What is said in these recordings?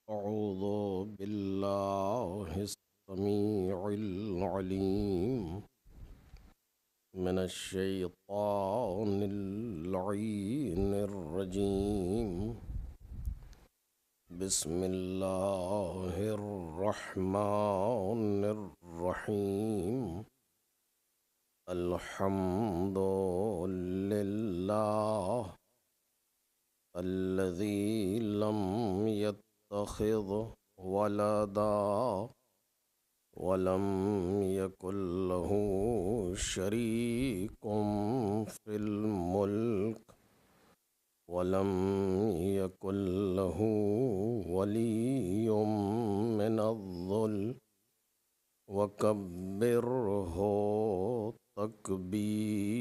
أعوذ بالله السميع العليم من الشيطان اللعين الرجيم. بسم الله الرحمن الرحيم. الحمد لله الذي لم يتخذ ولدا ولم يكن له شريك في الملك ولم يكن له ولي من الذل وكبره تكبيرا.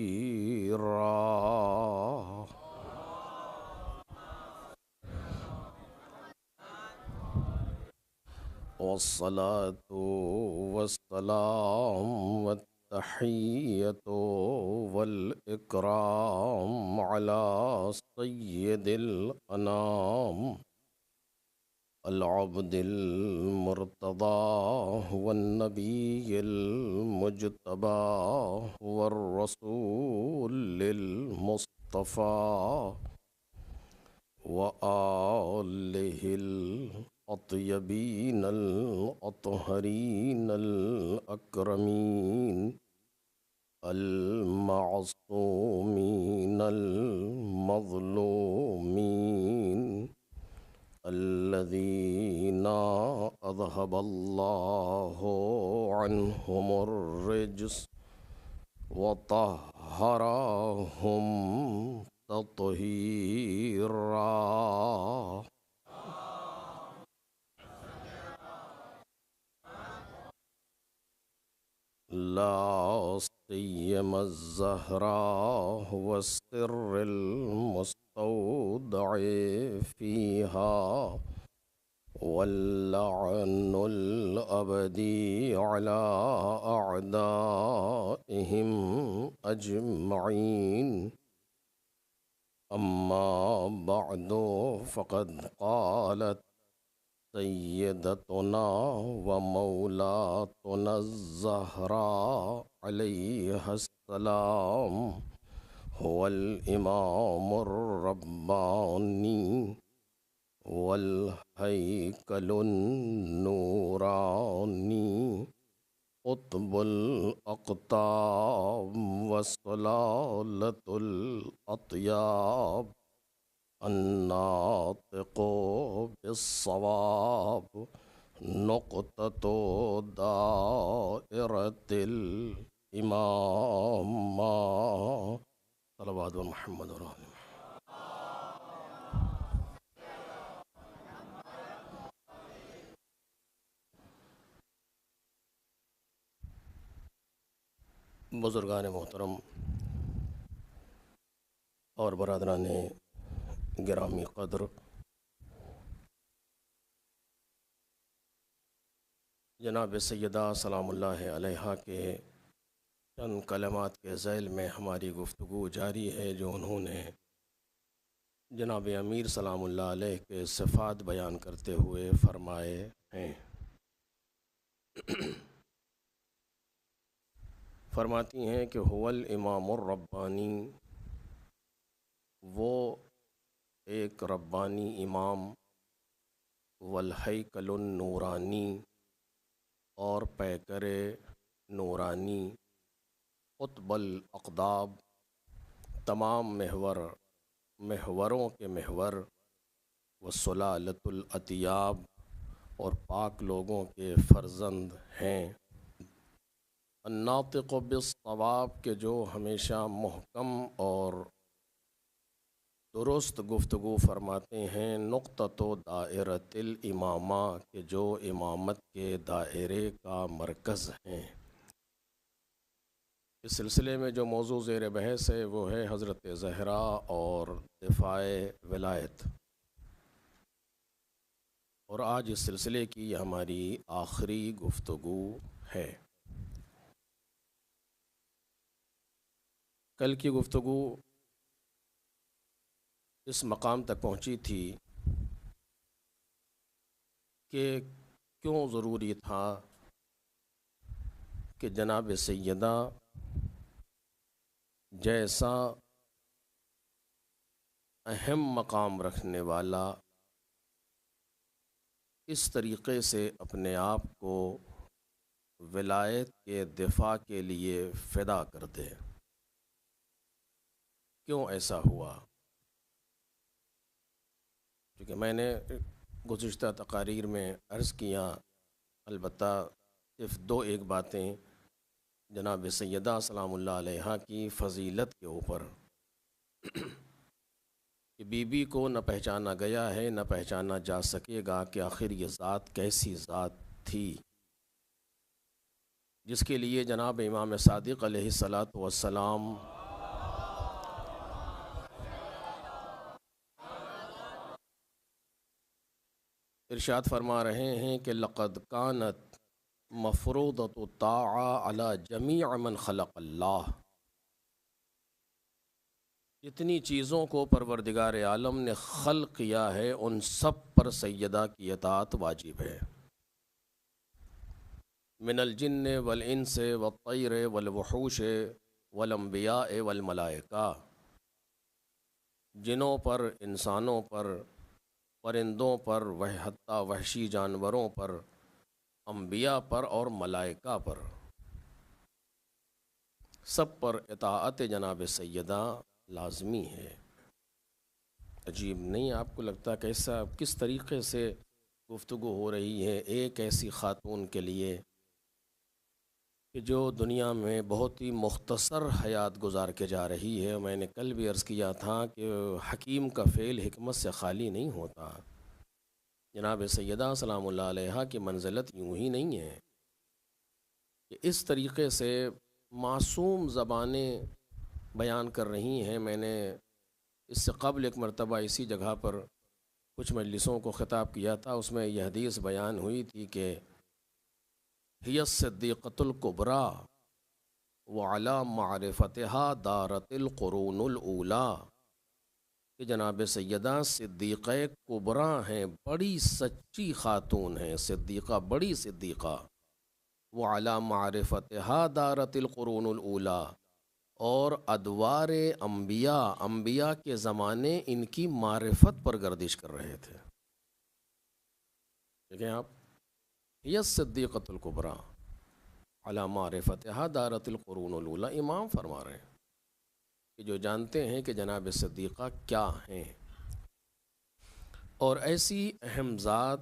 والصلاة والسلام والتحية والإكرام على سيد الأنام العبد المرتضى والنبي المجتبى والرسول المصطفى وآله الأطيبين الأطهرين الأكرمين المعصومين المظلومين الذين أذهب الله عنهم الرجس وطهرهم تطهيرا. لا سيما الزهراء والسر المستودع فيها واللعن الأبدي على أعدائهم أجمعين. أما بعد فقد قالت سيدتنا ومولاتنا الزهراء عليها السلام هو الإمام الرباني والهيكل النوراني قطب الأقطاب وسلالة الأطياب الناطق بالصواب نقطة دائرة الإمامة. صلوات محمد رسول الله. بزرگان محترم اور برادران گرامی قدر، جناب سیدہ سلام اللہ علیہا کے چند کلمات کے ذیل میں ہماری گفتگو جاری ہے، جو انہوں نے جناب امیر سلام اللہ علیہ کے صفات بیان کرتے ہوئے فرمائے ہیں۔ فرماتی ہیں کہ هو الامام الربانی، وہ ایک ربانی امام، والہیکل النورانی، اور پیکر نورانی، قطب الاقداب، تمام محوروں کے محور، وسلالۃ الاطیاب، اور پاک لوگوں کے فرزند ہیں، الناطق بالصواب، کے جو ہمیشہ محکم اور درست گفتگو فرماتے ہیں، نقطۃ دائرۃ الامامہ، کہ جو امامت کے دائرے کا مرکز ہیں۔ اس سلسلے میں جو موضوع زیر بحث ہے وہ ہے حضرت زہرا اور دفاع ولایت، اور آج اس سلسلے کی یہ ہماری آخری گفتگو ہے۔ کل کی گفتگو اس مقام تک پہنچی تھی کہ کیوں ضروری تھا کہ جناب سیدہ جیسا اہم مقام رکھنے والا اس طریقے سے اپنے آپ کو ولایت کے دفاع کے لیے فدا کر دے. کیوں ایسا ہوا؟ کیونکہ میں نے گزشتہ تقاریر میں عرض کیا، البتہ صرف دو ایک باتیں جناب سیدہ سلام اللہ علیہا کی فضیلت کے اوپر کہ بی بی کو نہ پہچانا گیا ہے نہ پہچانا جا سکے گا کہ آخر یہ ذات کیسی ذات تھی جس کے لیے جناب امام صادق علیہ الصلاۃ والسلام ارشاد فرما رہے ہیں کہ لقد کانت مفروضۃ الطاعہ علی جمیع من خلق اللہ. جتنی چیزوں کو پروردگار عالم نے خلق کیا ہے ان سب پر سیدہ کی اطاعت واجب ہے. من الجن والانس والطیر والوحوش والانبیاء والملائکہ، جنوں پر، انسانوں پر، پرندوں پر، حتیٰ وحشی جانوروں پر، انبیاء پر اور ملائکہ پر، سب پر اطاعت جناب سیدہ لازمی ہے. عجیب نہیں آپ کو لگتا کیسا کس طریقے سے گفتگو ہو رہی ہے ایک ایسی خاتون کے لیے کہ جو دنیا میں بہت ہی مختصر حیات گزار کے جا رہی ہے. میں نے کل بھی عرض کیا تھا کہ حکیم کا فعل حکمت سے خالی نہیں ہوتا. جناب سیدہ سلام اللہ علیہا کی منزلت یوں ہی نہیں ہے کہ اس طریقے سے معصوم زبانیں بیان کر رہی ہیں. میں نے اس سے قبل ایک مرتبہ اسی جگہ پر کچھ مجلسوں کو خطاب کیا تھا، اس میں یہ حدیث بیان ہوئی تھی کہ ہی الصدیقۃ الکبریٰ وعلی معرفتہا دارت القرون الاولیٰ، کہ جناب سیدہ صدیقہ کبریٰ ہیں، بڑی سچی خاتون ہیں، صدیقہ، بڑی صدیقہ. وعلی معرفتہا دارت القرون الاولیٰ، اور ادوار انبیاء کے زمانے ان کی معرفت پر گردش کر رہے تھے. دیکھیں آپ، ہی الصدیقۃ الکبریٰ علی معرفتہا دارت القرون الاولیٰ، امام فرما رہے ہیں کہ جو جانتے ہیں کہ جناب صدیقہ کیا ہیں، اور ایسی اہم ذات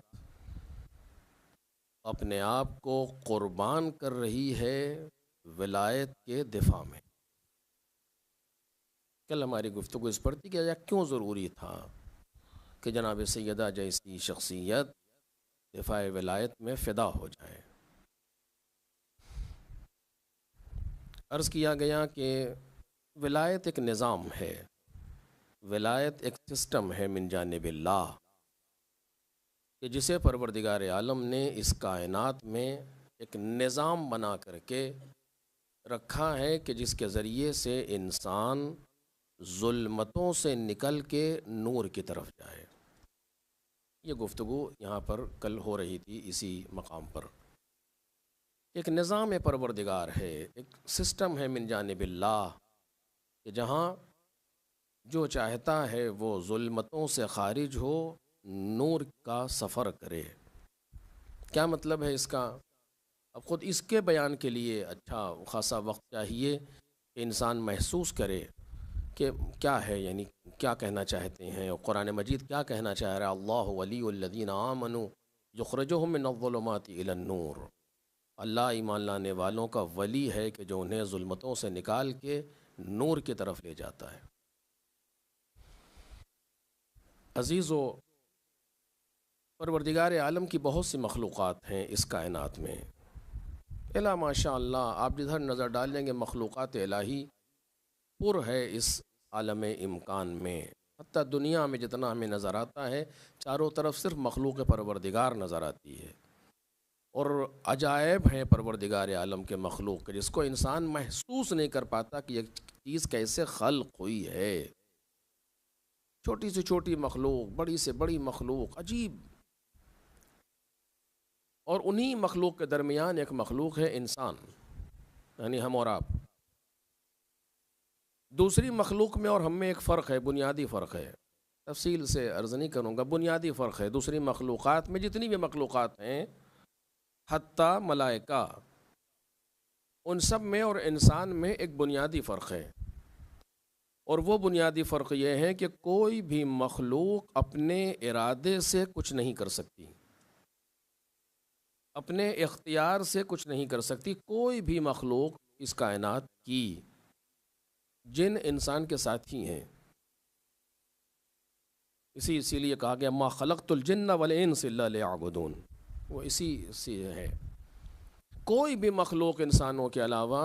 اپنے آپ کو قربان کر رہی ہے ولایت کے دفاع میں. کل ہماری گفتگو اس پر تھی کہ کیوں ضروری تھا کہ جناب سیدہ جیسی شخصیت دفاع ولایت میں فدا ہو جائے. عرض کیا گیا کہ ولایت ایک نظام ہے، ولایت ایک سسٹم ہے من جانب اللہ، کہ جسے پروردگار عالم نے اس کائنات میں ایک نظام بنا کر کے رکھا ہے کہ جس کے ذریعے سے انسان ظلمتوں سے نکل کے نور کی طرف جائے. یہ گفتگو یہاں پر کل ہو رہی تھی اسی مقام پر. ایک نظام پروردگار ہے، ایک سسٹم ہے من جانب اللہ، کہ جہاں جو چاہتا ہے وہ ظلمتوں سے خارج ہو، نور کا سفر کرے. کیا مطلب ہے اس کا؟ اب خود اس کے بیان کے لیے اچھا خاصا وقت چاہیے کہ انسان محسوس کرے کہ کیا ہے، یعنی کیا کہنا چاہتے ہیں، اور قرآن مجید کیا کہنا چاہ رہا ہے. اللہ ولی الذین آمنوا یخرجہم من الظلمات الی النور، اللہ ایمان لانے والوں کا ولی ہے کہ جو انہیں ظلمتوں سے نکال کے نور کی طرف لے جاتا ہے. عزیزو، پروردگار عالم کی بہت سی مخلوقات ہیں اس کائنات میں. الا ماشاء اللہ، آپ جدھر نظر ڈالیں گے مخلوقات الہی پر ہے اس عالم امکان میں. حتیٰ دنیا میں جتنا ہمیں نظر آتا ہے چاروں طرف صرف مخلوق پروردگار نظر آتی ہے، اور عجائب ہیں پروردگار عالم کے مخلوق کے جس کو انسان محسوس نہیں کر پاتا کہ یہ چیز کیسے خلق ہوئی ہے. چھوٹی سے چھوٹی مخلوق، بڑی سے بڑی مخلوق، عجیب. اور انہی مخلوق کے درمیان ایک مخلوق ہے انسان، یعنی ہم اور آپ۔ دوسری مخلوق میں اور ہم میں ایک فرق ہے، بنیادی فرق ہے، تفصیل سے عرض نہیں کروں گا، بنیادی فرق ہے۔ دوسری مخلوقات میں جتنی بھی مخلوقات ہیں، حتیٰ ملائکہ، ان سب میں اور انسان میں ایک بنیادی فرق ہے، اور وہ بنیادی فرق یہ ہے کہ کوئی بھی مخلوق اپنے ارادے سے کچھ نہیں کر سکتی، اپنے اختیار سے کچھ نہیں کر سکتی کوئی بھی مخلوق اس کائنات کی، جن انسان کے ساتھی ہیں۔ اسی لیے کہا گیا ما خلقت الجن والانس الا لیعبدون، وہ اسی سے ہے۔ کوئی بھی مخلوق انسانوں کے علاوہ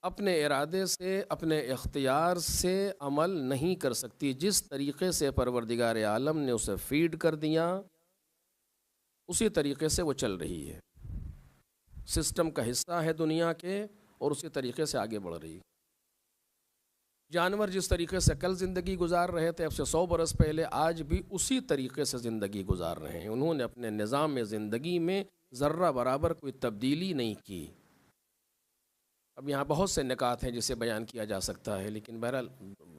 اپنے ارادے سے، اپنے اختیار سے عمل نہیں کر سکتی۔ جس طریقے سے پروردگار عالم نے اسے فیڈ کر دیا، اسی طریقے سے وہ چل رہی ہے، سسٹم کا حصہ ہے دنیا کے، اور اسی طریقے سے آگے بڑھ رہی ہے۔ جانور جس طریقے سے کل زندگی گزار رہے تھے اب سے 100 برس پہلے، آج بھی اسی طریقے سے زندگی گزار رہے ہیں۔ انہوں نے اپنے نظام زندگی میں ذرہ برابر کوئی تبدیلی نہیں کی۔ اب یہاں بہت سے نکات ہیں جسے بیان کیا جا سکتا ہے، لیکن بہرحال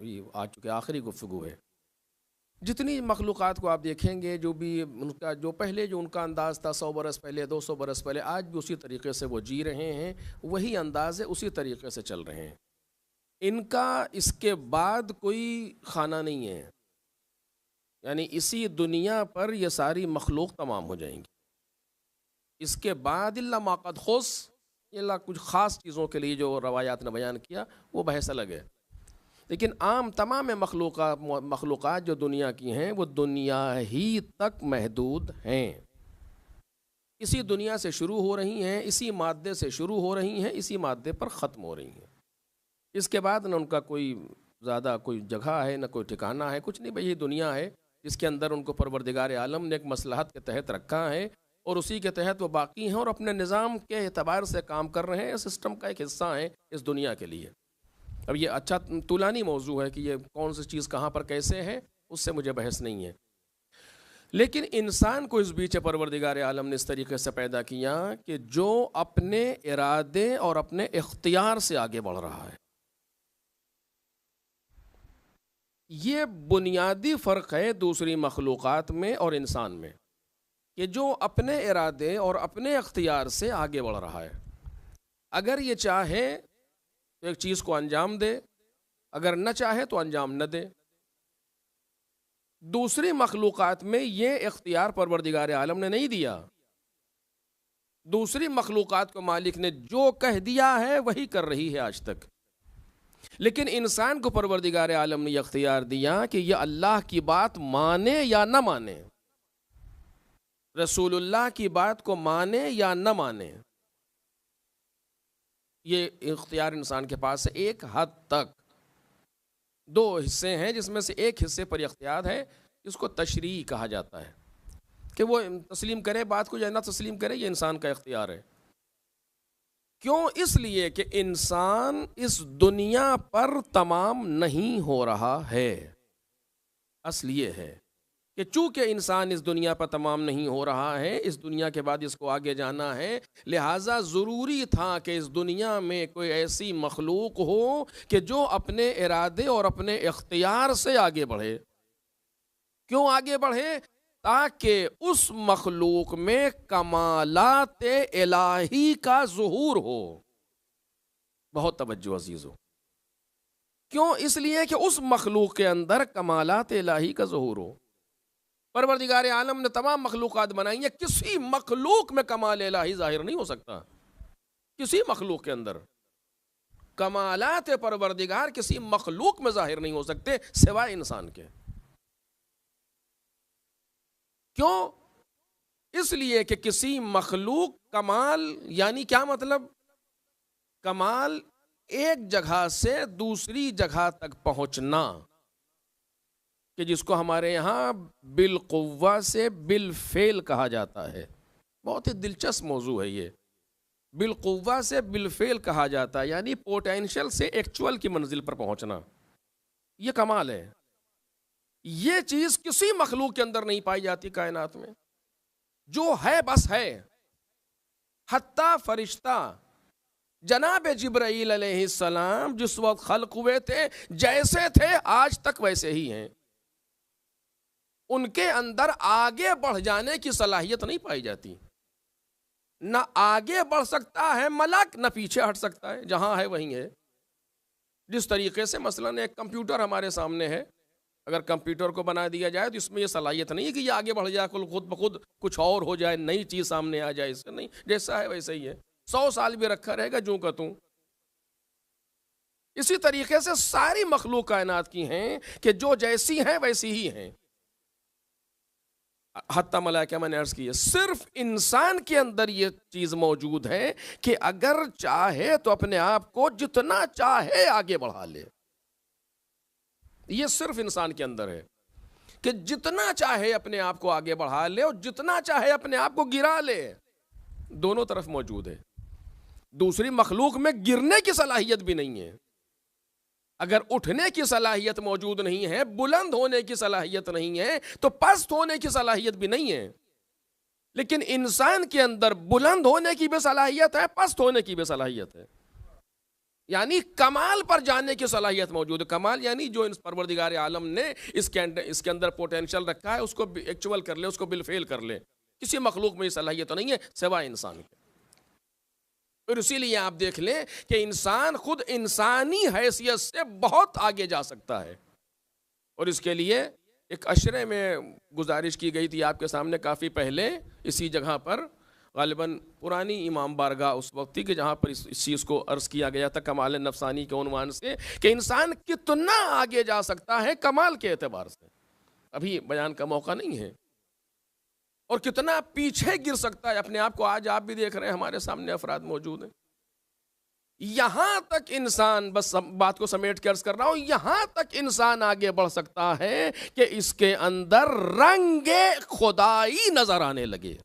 یہ آج چکے آخری گفتگو ہے۔ جتنی مخلوقات کو آپ دیکھیں گے، جو بھی ان کا جو پہلے جو ان کا انداز تھا 100 برس پہلے، 200 برس پہلے، آج بھی اسی طریقے سے وہ جی رہے ہیں، وہی انداز ہے، اسی طریقے سے چل رہے ہیں۔ ان کا اس کے بعد کوئی خانہ نہیں ہے، یعنی اسی دنیا پر یہ ساری مخلوق تمام ہو جائیں گی۔ اس کے بعد الا ما قد خص، اللہ کچھ خاص چیزوں کے لیے جو روایات نے بیان کیا وہ بحث الگ ہے، لیکن عام تمام مخلوقات جو دنیا کی ہیں وہ دنیا ہی تک محدود ہیں، اسی دنیا سے شروع ہو رہی ہیں، اسی مادے سے شروع ہو رہی ہیں، اسی مادے پر ختم ہو رہی ہیں۔ اس کے بعد نہ ان کا کوئی زیادہ کوئی جگہ ہے، نہ کوئی ٹھکانہ ہے، کچھ نہیں، بھئی یہ دنیا ہے جس کے اندر ان کو پروردگار عالم نے ایک مصلحت کے تحت رکھا ہے، اور اسی کے تحت وہ باقی ہیں اور اپنے نظام کے اعتبار سے کام کر رہے ہیں، سسٹم کا ایک حصہ ہیں اس دنیا کے لیے۔ اب یہ اچھا طولانی موضوع ہے کہ یہ کون سی چیز کہاں پر کیسے ہے، اس سے مجھے بحث نہیں ہے، لیکن انسان کو اس بیچ پروردگار عالم نے اس طریقے سے پیدا کیا کہ جو اپنے ارادے اور اپنے اختیار سے آگے بڑھ رہا ہے۔ یہ بنیادی فرق ہے دوسری مخلوقات میں اور انسان میں، کہ جو اپنے ارادے اور اپنے اختیار سے آگے بڑھ رہا ہے۔ اگر یہ چاہے تو ایک چیز کو انجام دے، اگر نہ چاہے تو انجام نہ دے۔ دوسری مخلوقات میں یہ اختیار پروردگار عالم نے نہیں دیا، دوسری مخلوقات کو مالک نے جو کہہ دیا ہے وہی کر رہی ہے آج تک، لیکن انسان کو پروردگار عالم نے یہ اختیار دیا کہ یہ اللہ کی بات مانے یا نہ مانے، رسول اللہ کی بات کو مانے یا نہ مانے۔ یہ اختیار انسان کے پاس ہے ایک حد تک۔ دو حصے ہیں جس میں سے ایک حصے پر اختیار ہے، اس کو تشریع کہا جاتا ہے، کہ وہ تسلیم کرے بات کو یا نہ تسلیم کرے، یہ انسان کا اختیار ہے۔ کیوں؟ اس لیے کہ انسان اس دنیا پر تمام نہیں ہو رہا ہے۔ اصل یہ ہے کہ چونکہ انسان اس دنیا پر تمام نہیں ہو رہا ہے، اس دنیا کے بعد اس کو آگے جانا ہے، لہٰذا ضروری تھا کہ اس دنیا میں کوئی ایسی مخلوق ہو کہ جو اپنے ارادے اور اپنے اختیار سے آگے بڑھے۔ کیوں آگے بڑھے؟ تاکہ اس مخلوق میں کمالات الہی کا ظہور ہو۔ بہت توجہ عزیزو، کیوں؟ اس لیے کہ اس مخلوق کے اندر کمالات الہی کا ظہور ہو۔ پروردگار عالم نے تمام مخلوقات بنائی ہیں، کسی مخلوق میں کمال الہی ظاہر نہیں ہو سکتا، کسی مخلوق کے اندر کمالات پروردگار کسی مخلوق میں ظاہر نہیں ہو سکتے سوائے انسان کے۔ کیوں؟ اس لیے کہ کسی مخلوق کمال یعنی کیا مطلب؟ کمال ایک جگہ سے دوسری جگہ تک پہنچنا، کہ جس کو ہمارے یہاں بالقوہ سے بالفعل کہا جاتا ہے۔ بہت ہی دلچسپ موضوع ہے یہ، بالقوہ سے بالفعل کہا جاتا ہے، یعنی پوٹینشل سے ایکچول کی منزل پر پہنچنا، یہ کمال ہے۔ یہ چیز کسی مخلوق کے اندر نہیں پائی جاتی کائنات میں۔ جو ہے بس ہے. حتیٰ فرشتہ جناب جبرائیل علیہ السلام جس وقت خلق ہوئے تھے جیسے تھے آج تک ویسے ہی ہیں. ان کے اندر آگے بڑھ جانے کی صلاحیت نہیں پائی جاتی. نہ آگے بڑھ سکتا ہے ملک، نہ پیچھے ہٹ سکتا ہے، جہاں ہے وہیں ہے. جس طریقے سے مثلاً ایک کمپیوٹر ہمارے سامنے ہے، اگر کمپیوٹر کو بنا دیا جائے تو اس میں یہ صلاحیت نہیں ہے کہ یہ آگے بڑھ جائے، خود بخود کچھ اور ہو جائے، نئی چیز سامنے آ جائے. اس سے نہیں، جیسا ہے ویسے ہی ہے. 100 سال بھی رکھا رہے گا جوں کا توں. اسی طریقے سے ساری مخلوق کائنات کی ہیں کہ جو جیسی ہیں ویسی ہی ہیں. حتیٰ ملائکہ میں نے عرض کی ہے صرف انسان کے اندر یہ چیز موجود ہے کہ اگر چاہے تو اپنے آپ کو جتنا چاہے آگے بڑھا لے. یہ صرف انسان کے اندر ہے کہ جتنا چاہے اپنے آپ کو آگے بڑھا لے اور جتنا چاہے اپنے آپ کو گرا لے. دونوں طرف موجود ہے. دوسری مخلوق میں گرنے کی صلاحیت بھی نہیں ہے. اگر اٹھنے کی صلاحیت موجود نہیں ہے، بلند ہونے کی صلاحیت نہیں ہے، تو پست ہونے کی صلاحیت بھی نہیں ہے. لیکن انسان کے اندر بلند ہونے کی بھی صلاحیت ہے، پست ہونے کی بھی صلاحیت ہے. یعنی کمال پر جانے کی صلاحیت موجود ہے. کمال یعنی جو پروردگار عالم نے اس کے اندر پوٹینشل رکھا ہے اس کو ایکچوئل کر لے، اس کو بالفعل کر لے. کسی مخلوق میں یہ صلاحیت نہیں ہے سوائے انسان کے. اور اسی لیے آپ دیکھ لیں کہ انسان خود انسانی حیثیت سے بہت آگے جا سکتا ہے. اور اس کے لیے ایک عشرے میں گزارش کی گئی تھی آپ کے سامنے کافی پہلے اسی جگہ پر، غالباً پرانی امام بارگاہ اس وقت تھی کہ جہاں پر اس چیز کو عرض کیا گیا تھا کمال نفسانی کے عنوان سے، کہ انسان کتنا آگے جا سکتا ہے کمال کے اعتبار سے. ابھی بیان کا موقع نہیں ہے. اور کتنا پیچھے گر سکتا ہے اپنے آپ کو. آج آپ بھی دیکھ رہے ہیں ہمارے سامنے افراد موجود ہیں. یہاں تک انسان، بس بات کو سمیٹ کے عرض کر رہا ہوں، یہاں تک انسان آگے بڑھ سکتا ہے کہ اس کے اندر رنگ خدائی نظر آنے لگے.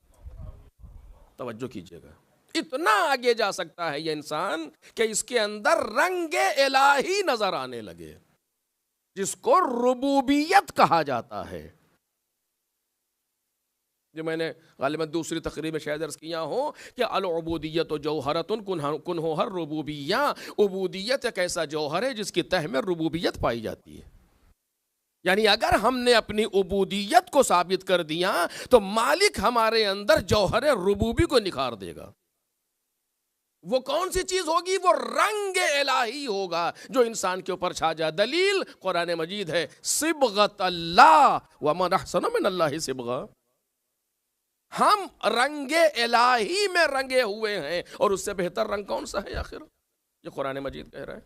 توجہ کیجئے گا، اتنا آگے جا سکتا ہے یہ انسان کہ اس کے اندر رنگ الہی نظر آنے لگے، جس کو ربوبیت کہا جاتا ہے. جو میں نے غالباً دوسری تقریر میں شاید عرض کیا ہوں کہ العبودیت جوہرۃ کنہ ہر ربوبیہ. عبودیت ایک ایسا جوہر ہے جس کی تہ میں ربوبیت پائی جاتی ہے. یعنی اگر ہم نے اپنی عبودیت کو ثابت کر دیا تو مالک ہمارے اندر جوہر ربوبی کو نکھار دے گا. وہ کون سی چیز ہوگی؟ وہ رنگ الہی ہوگا جو انسان کے اوپر چھا جائے. دلیل قرآن مجید ہے، صبغۃ اللہ ومن احسن من اللہ صبغہ. ہم رنگ الہی میں رنگے ہوئے ہیں، اور اس سے بہتر رنگ کون سا ہے آخر؟ یہ قرآن مجید کہہ رہا ہے.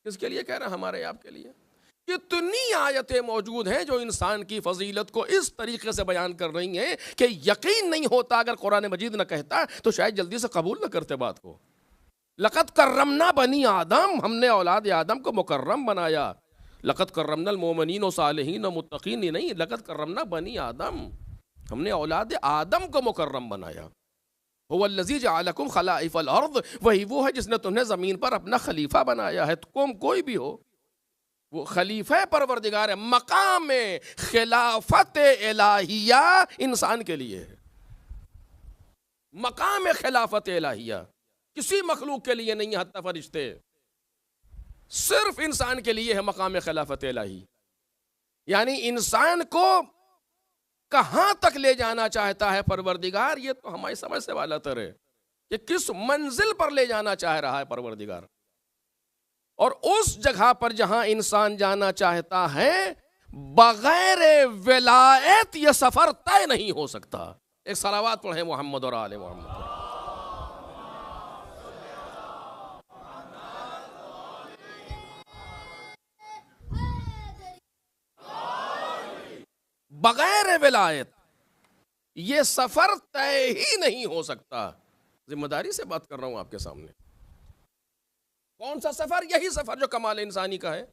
کس کے لیے کہہ رہا ہے؟ ہمارے آپ کے لیے. کتنی آیتیں موجود ہیں جو انسان کی فضیلت کو اس طریقے سے بیان کر رہی ہیں کہ یقین نہیں ہوتا اگر قرآن مجید نہ کہتا تو شاید جلدی سے قبول نہ کرتے بات کو. لقد کرمنا بنی آدم، ہم نے اولاد آدم کو مکرم بنایا. لقد کرمنا المومنین و صالحین و متقین نہیں، لقد کرمنا بنی آدم، ہم نے اولاد آدم کو مکرم بنایا. هو الذی جعلکم خلائف الارض، وہی وہ ہے جس نے تمہیں زمین پر اپنا خلیفہ بنایا ہے. تم کوئی بھی ہو، وہ خلیفہ پروردگار ہے. مقام خلافت الہیہ انسان کے لیے ہے. مقام خلافت الہیہ کسی مخلوق کے لیے نہیں ہے، حتی فرشتے. صرف انسان کے لیے ہے مقام خلافت الہی. یعنی انسان کو کہاں تک لے جانا چاہتا ہے پروردگار، یہ تو ہماری سمجھ سے والا تر ہے کہ کس منزل پر لے جانا چاہ رہا ہے پروردگار. اور اس جگہ پر جہاں انسان جانا چاہتا ہے بغیر ولایت یہ سفر طے نہیں ہو سکتا. ایک صلوات پڑھیں محمد اور آل محمد. بغیر ولایت یہ سفر طے ہی نہیں ہو سکتا. ذمہ داری سے بات کر رہا ہوں آپ کے سامنے. کون سا سفر؟ یہی سفر جو کمال انسانی کا ہے.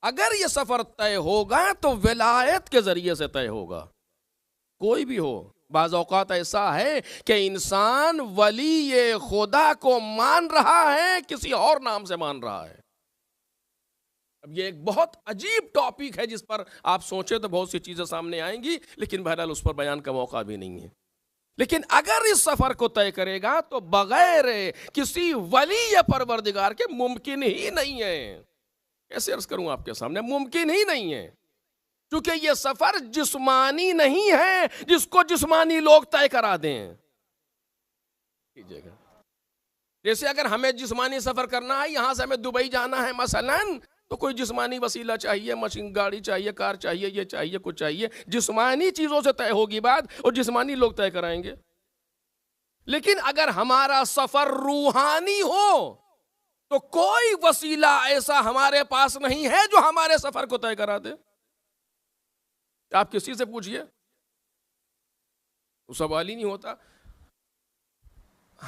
اگر یہ سفر طے ہوگا تو ولایت کے ذریعے سے طے ہوگا. کوئی بھی ہو. بعض اوقات ایسا ہے کہ انسان ولی خدا کو مان رہا ہے، کسی اور نام سے مان رہا ہے. اب یہ ایک بہت عجیب ٹاپک ہے جس پر آپ سوچیں تو بہت سی چیزیں سامنے آئیں گی، لیکن بہرحال اس پر بیان کا موقع بھی نہیں ہے۔ لیکن اگر اس سفر کو طے کرے گا تو بغیر کسی ولی پروردگار کے ممکن ہی نہیں ہے۔ کیسے عرض کروں آپ کے سامنے؟ ممکن ہی نہیں ہے، کیونکہ یہ سفر جسمانی نہیں ہے جس کو جسمانی لوگ طے کرا دیں۔ جیسے اگر ہمیں جسمانی سفر کرنا ہے، یہاں سے ہمیں دبئی جانا ہے مثلاً، تو کوئی جسمانی وسیلہ چاہیے، مشین گاڑی چاہیے، کار چاہیے، یہ چاہیے، کچھ چاہیے، جسمانی چیزوں سے طے ہوگی بات، اور جسمانی لوگ طے کرائیں گے۔ لیکن اگر ہمارا سفر روحانی ہو تو کوئی وسیلہ ایسا ہمارے پاس نہیں ہے جو ہمارے سفر کو طے کرا دے۔ آپ کسی سے پوچھئے، وہ سوال ہی نہیں ہوتا۔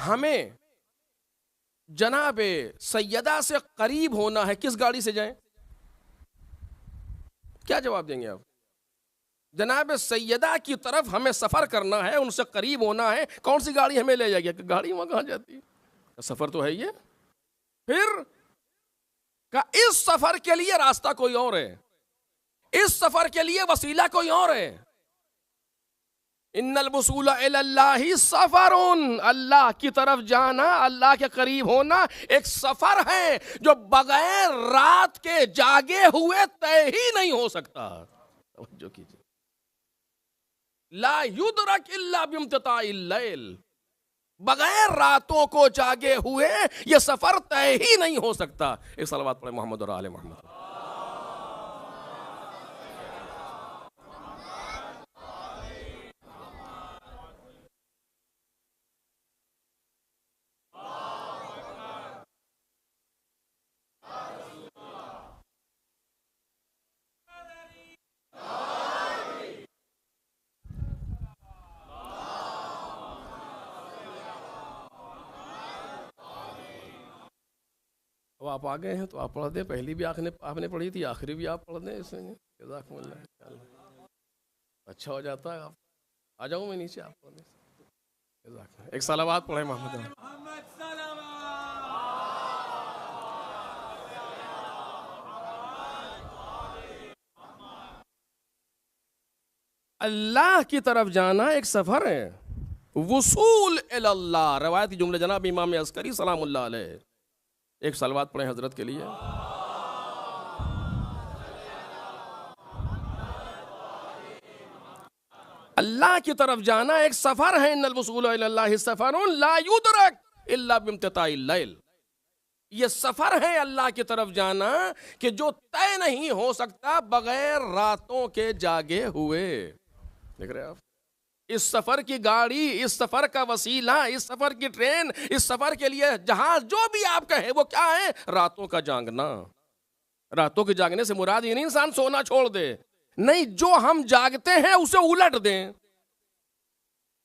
ہمیں جناب سیدہ سے قریب ہونا ہے، کس گاڑی سے جائیں؟ کیا جواب دیں گے آپ؟ جناب سیدہ کی طرف ہمیں سفر کرنا ہے، ان سے قریب ہونا ہے، کون سی گاڑی ہمیں لے جائے گی؟ گاڑی وہاں کہاں جاتی ہے؟ سفر تو ہے یہ۔ پھر کہ اس سفر کے لیے راستہ کوئی اور ہے، اس سفر کے لیے وسیلہ کوئی اور ہے۔ ان الوصول الی اللہ سفر، اللہ کی طرف جانا، اللہ کے قریب ہونا ایک سفر ہے جو بغیر رات کے جاگے ہوئے طے ہی نہیں ہو سکتا۔ توجہ کیجیے، لا یدرک الا بامتطاع اللیل، بغیر راتوں کو جاگے ہوئے یہ سفر طے ہی نہیں ہو سکتا۔ ایک صلوات پڑھیں محمد اور آل محمد۔ اب آپ آ گئے ہیں تو آپ پڑھ دیں، پہلی بھی آپ نے پڑھی تھی، آخری بھی آپ پڑھ دیں، اس میں جزاکم اللہ، اچھا ہو جاتا ہے۔ آپ آ جاؤں میں نیچے، آپ پڑھ دیں۔ ایک صلوات پڑھیں محمد۔ اللہ کی طرف جانا ایک سفر ہے، وصول الی اللہ، روایتی جملے جناب امام عسکری سلام اللہ علیہ۔ ایک صلوات پڑھیں حضرت کے لیے۔ اللہ کی طرف جانا ایک سفر ہے، ان الوصول الی اللہ سفر لا یدرک الا بامتطاع اللیل، یہ سفر ہے اللہ کی طرف جانا کہ جو طے نہیں ہو سکتا بغیر راتوں کے جاگے ہوئے۔ دیکھ رہے آپ، اس سفر کی گاڑی، اس سفر کا وسیلہ، اس سفر کی ٹرین، اس سفر کے لیے جہاز، جو بھی آپ کہیں، وہ کیا ہے؟ راتوں کا جاگنا۔ راتوں کے جاگنے سے مراد یہ نہیں انسان سونا چھوڑ دے، نہیں، جو ہم جاگتے ہیں اسے الٹ دیں۔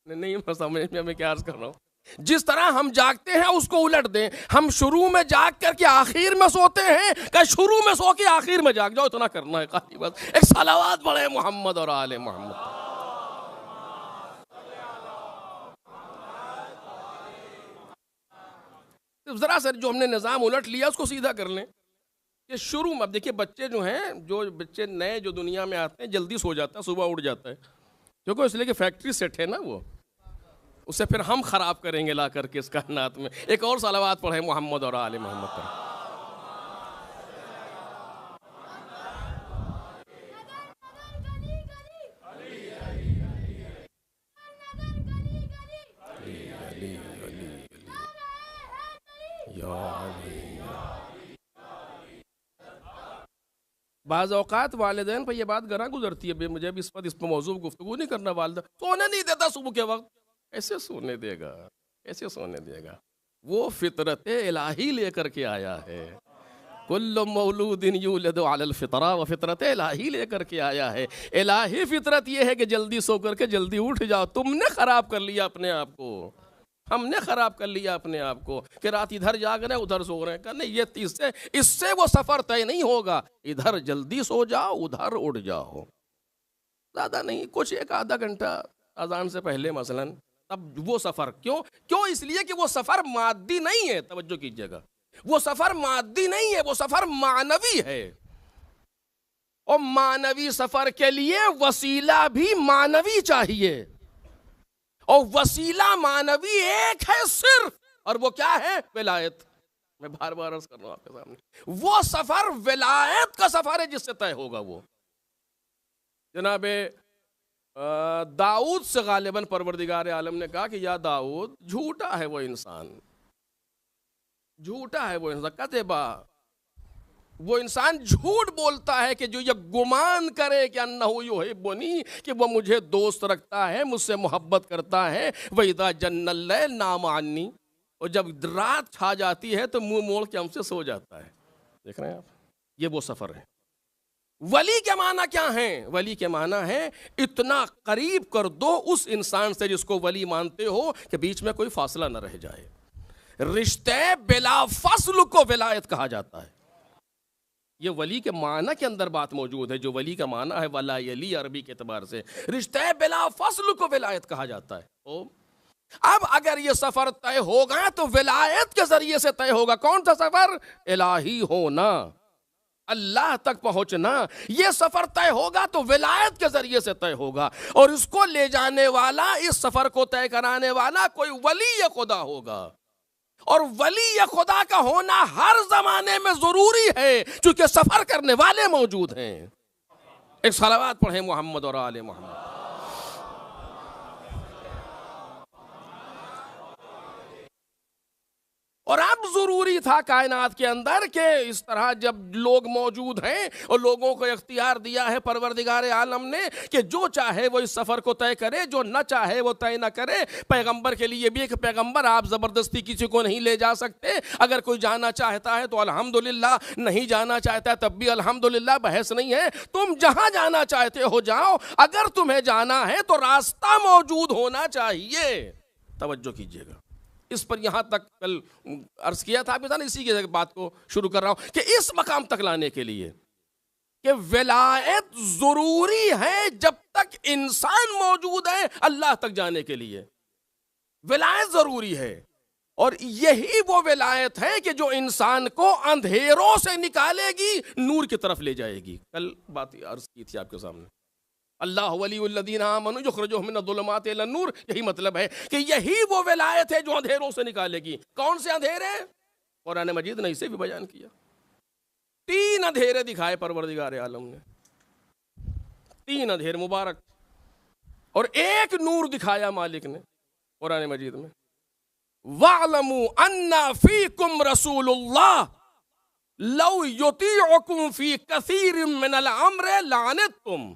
نہیں سمجھ میں کیا عرض کر رہا ہوں؟ جس طرح ہم جاگتے ہیں اس کو الٹ دیں۔ ہم شروع میں جاگ کر کے آخر میں سوتے ہیں، کہ شروع میں سو کے آخر میں جاگ جاؤ، اتنا کرنا ہے خالی بس۔ ایک صلوات پڑھیں محمد اور آل محمد۔ ذرا سر جو ہم نے نظام الٹ لیا اس کو سیدھا کر لیں کہ شروع میں، اب دیکھیے بچے جو ہیں، جو بچے نئے جو دنیا میں آتے ہیں جلدی سو جاتا ہے، صبح اٹھ جاتا ہے، کیونکہ اس لیے کہ فیکٹری سیٹ ہے نا، وہ اسے پھر ہم خراب کریں گے لا کر کے اس کائنات میں۔ ایک اور صلوات پڑھیں محمد اور آل محمد پر۔ بعض اوقات والدین پہ یہ بات گراں گزرتی ہے، مجھے بھی اس پر موضوع گفتگو نہیں کرنا، والدہ سونے نہیں دیتا صبح کے وقت۔ ایسے سونے دے گا، ایسے سونے دے گا؟ وہ فطرت الہی لے کر کے آیا ہے۔ کل مولود یولد علی الفطرہ، وہ فطرت الہی لے کر کے آیا ہے۔ الہی فطرت یہ ہے کہ جلدی سو کر کے جلدی اٹھ جاؤ۔ تم نے خراب کر لیا اپنے آپ کو، ہم نے خراب کر لیا اپنے آپ کو کہ رات ادھر جاگ رہے ہیں ادھر سو رہے ہیں۔ کہ نہیں، یہ اس سے وہ سفر طے نہیں ہوگا۔ ادھر جلدی سو جاؤ، ادھر اٹھ جاؤ، زیادہ نہیں، کچھ ایک آدھا گھنٹہ اذان سے پہلے مثلا، تب وہ سفر۔ کیوں؟ اس لیے کہ وہ سفر مادی نہیں ہے، توجہ کیجیے گا، وہ سفر مادی نہیں ہے، وہ سفر معنوی ہے۔ اور معنوی سفر کے لیے وسیلہ بھی معنوی چاہیے، اور وسیلہ معنوی ایک ہے صرف، اور وہ کیا ہے؟ ولایت۔ میں بار بار عرض کر رہا ہوں آپ کے سامنے، وہ سفر ولایت کا سفر ہے جس سے طے ہوگا وہ۔ جناب داؤد سے غالباً پروردگار عالم نے کہا کہ یا داؤد، جھوٹا ہے وہ انسان، جھوٹا ہے وہ انسان، کذبا، وہ انسان جھوٹ بولتا ہے کہ جو یہ گمان کرے کہ انہ یحبنی، کہ وہ مجھے دوست رکھتا ہے، مجھ سے محبت کرتا ہے، وَإِذَا جَنَّ اللَّيْلُ نَامَ عَنِّي، اور جب رات چھا جاتی ہے تو منہ موڑ کے ہم سے سو جاتا ہے۔ دیکھ رہے ہیں آپ، یہ وہ سفر ہے۔ ولی کے معنی کیا ہیں؟ ولی کے معنی ہے اتنا قریب کر دو اس انسان سے جس کو ولی مانتے ہو کہ بیچ میں کوئی فاصلہ نہ رہ جائے۔ رشتے بلا فصل کو ولایت کہا جاتا ہے۔ یہ ولی کے معنی کے اندر بات موجود ہے، جو ولی کا معنی ہے ولا یلی عربی کے اعتبار سے، رشتے بلا فصل کو ولایت کہا جاتا ہے۔ اب اگر یہ سفر طے ہوگا تو ولایت کے ذریعے سے طے ہوگا۔ کون سا سفر؟ الہی ہونا، اللہ تک پہنچنا۔ یہ سفر طے ہوگا تو ولایت کے ذریعے سے طے ہوگا، اور اس کو لے جانے والا، اس سفر کو طے کرانے والا کوئی ولی خدا ہوگا، اور ولی خدا کا ہونا ہر زمانے میں ضروری ہے چونکہ سفر کرنے والے موجود ہیں۔ ایک صلوات پڑھیں محمد اور آل محمد۔ اور اب ضروری تھا کائنات کے اندر کہ اس طرح جب لوگ موجود ہیں اور لوگوں کو اختیار دیا ہے پروردگار عالم نے کہ جو چاہے وہ اس سفر کو طے کرے، جو نہ چاہے وہ طے نہ کرے۔ پیغمبر کے لیے بھی ایک پیغمبر، آپ زبردستی کسی کو نہیں لے جا سکتے۔ اگر کوئی جانا چاہتا ہے تو الحمدللہ، نہیں جانا چاہتا ہے تب بھی الحمدللہ، بحث نہیں ہے۔ تم جہاں جانا چاہتے ہو جاؤ، اگر تمہیں جانا ہے تو راستہ موجود ہونا چاہیے۔ توجہ کیجئے گا اس پر، یہاں تک کل عرض کیا تھا آپ کے ساتھ، اسی کے بات کو شروع کر رہا ہوں کہ اس مقام تک لانے کے لیے کہ ولایت ضروری ہے جب تک انسان موجود ہے اللہ تک جانے کے لیے۔ ولایت ضروری ہے، اور یہی وہ ولایت ہے کہ جو انسان کو اندھیروں سے نکالے گی، نور کی طرف لے جائے گی۔ کل بات عرض کی تھی آپ کے سامنے، اللہ ولی الذین آمنوا یخرجهم من الظلمات الی النور، یہی مطلب ہے کہ یہی وہ ولایت ہے جو اندھیروں سے نکالے گی۔ کون سے اندھیرے؟ قرآن مجید نے اسے بھی بیان کیا۔ 3 اندھیرے دکھائے پروردگار عالم نے، 3 اندھیرے مبارک، اور ایک نور دکھایا مالک نے قرآن مجید میں۔ وَاعْلَمُوا أَنَّ فِيكُمْ رَسُولُ اللَّهِ لَوْ يُطِيعُكُمْ فِي كَثِيرٍ مِّنَ الْأَمْرِ لَعَنِتُّمْ،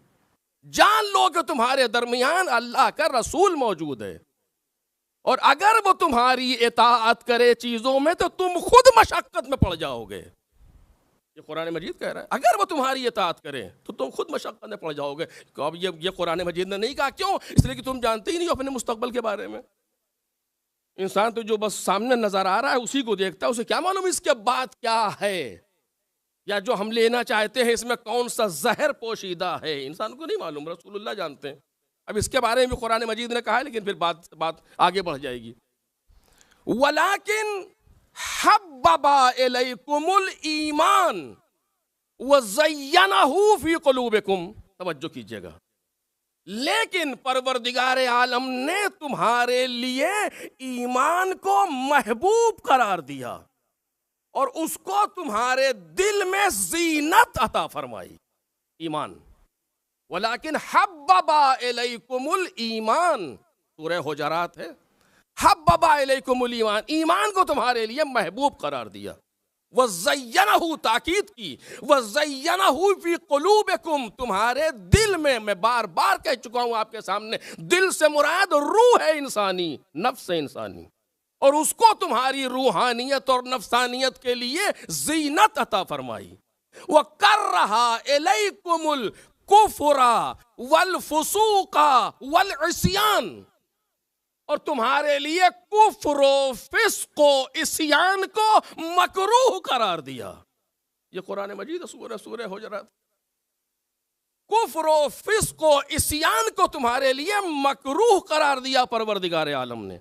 جان لو کہ تمہارے درمیان اللہ کا رسول موجود ہے، اور اگر وہ تمہاری اطاعت کرے چیزوں میں تو تم خود مشقت میں پڑ جاؤ گے۔ یہ قرآن مجید کہہ رہا ہے، اگر وہ تمہاری اطاعت کرے تو تم خود مشقت میں پڑ جاؤ گے۔ اب یہ قرآن مجید نے نہیں کہا، کیوں؟ اس لیے کہ تم جانتے ہی نہیں اپنے مستقبل کے بارے میں۔ انسان تو جو بس سامنے نظر آ رہا ہے اسی کو دیکھتا ہے، اسے کیا معلوم اس کے بعد کیا ہے، یا جو ہم لینا چاہتے ہیں اس میں کون سا زہر پوشیدہ ہے، انسان کو نہیں معلوم، رسول اللہ جانتے ہیں۔ اب اس کے بارے میں بھی قرآن مجید نے کہا ہے، لیکن پھر بات آگے بڑھ جائے گی۔ وَلَكِنْ حَبَّبَ إِلَيْكُمُ الْإِيمَانَ وَزَيَّنَهُ فِي قُلُوبِكُمْ، توجہ کیجئے گا، لیکن پروردگار عالم نے تمہارے لیے ایمان کو محبوب قرار دیا اور اس کو تمہارے دل میں زینت عطا فرمائی۔ ایمان، وَلَكِنْ حَبَّبَ إِلَيْكُمُ الْإِيمَانَ، سورہ حجرات ہے۔ حَبَّبَ إِلَيْكُمُ الْإِيمَانَ، ایمان کو تمہارے لیے محبوب قرار دیا۔ وَزَيَّنَهُ، تاکید کی، وَزَيَّنَهُ فِي قُلُوبِكُمْ، تمہارے دل میں بار بار کہہ چکا ہوں آپ کے سامنے، دل سے مراد روح ہے انسانی، نفس انسانی، اور اس کو تمہاری روحانیت اور نفسانیت کے لیے زینت عطا فرمائی۔ وَكَرَّهَ إِلَيْكُمُ الْكُفْرَ وَالْفُسُوقَ وَالْعِصْيَانَ، اور تمہارے لیے کفر و فسق و عصیان کو مکروہ قرار دیا۔ یہ قرآن مجید سورہ حجرات۔ کفر و فسق و عصیان کو تمہارے لیے مکروہ قرار دیا پروردگار عالم نے،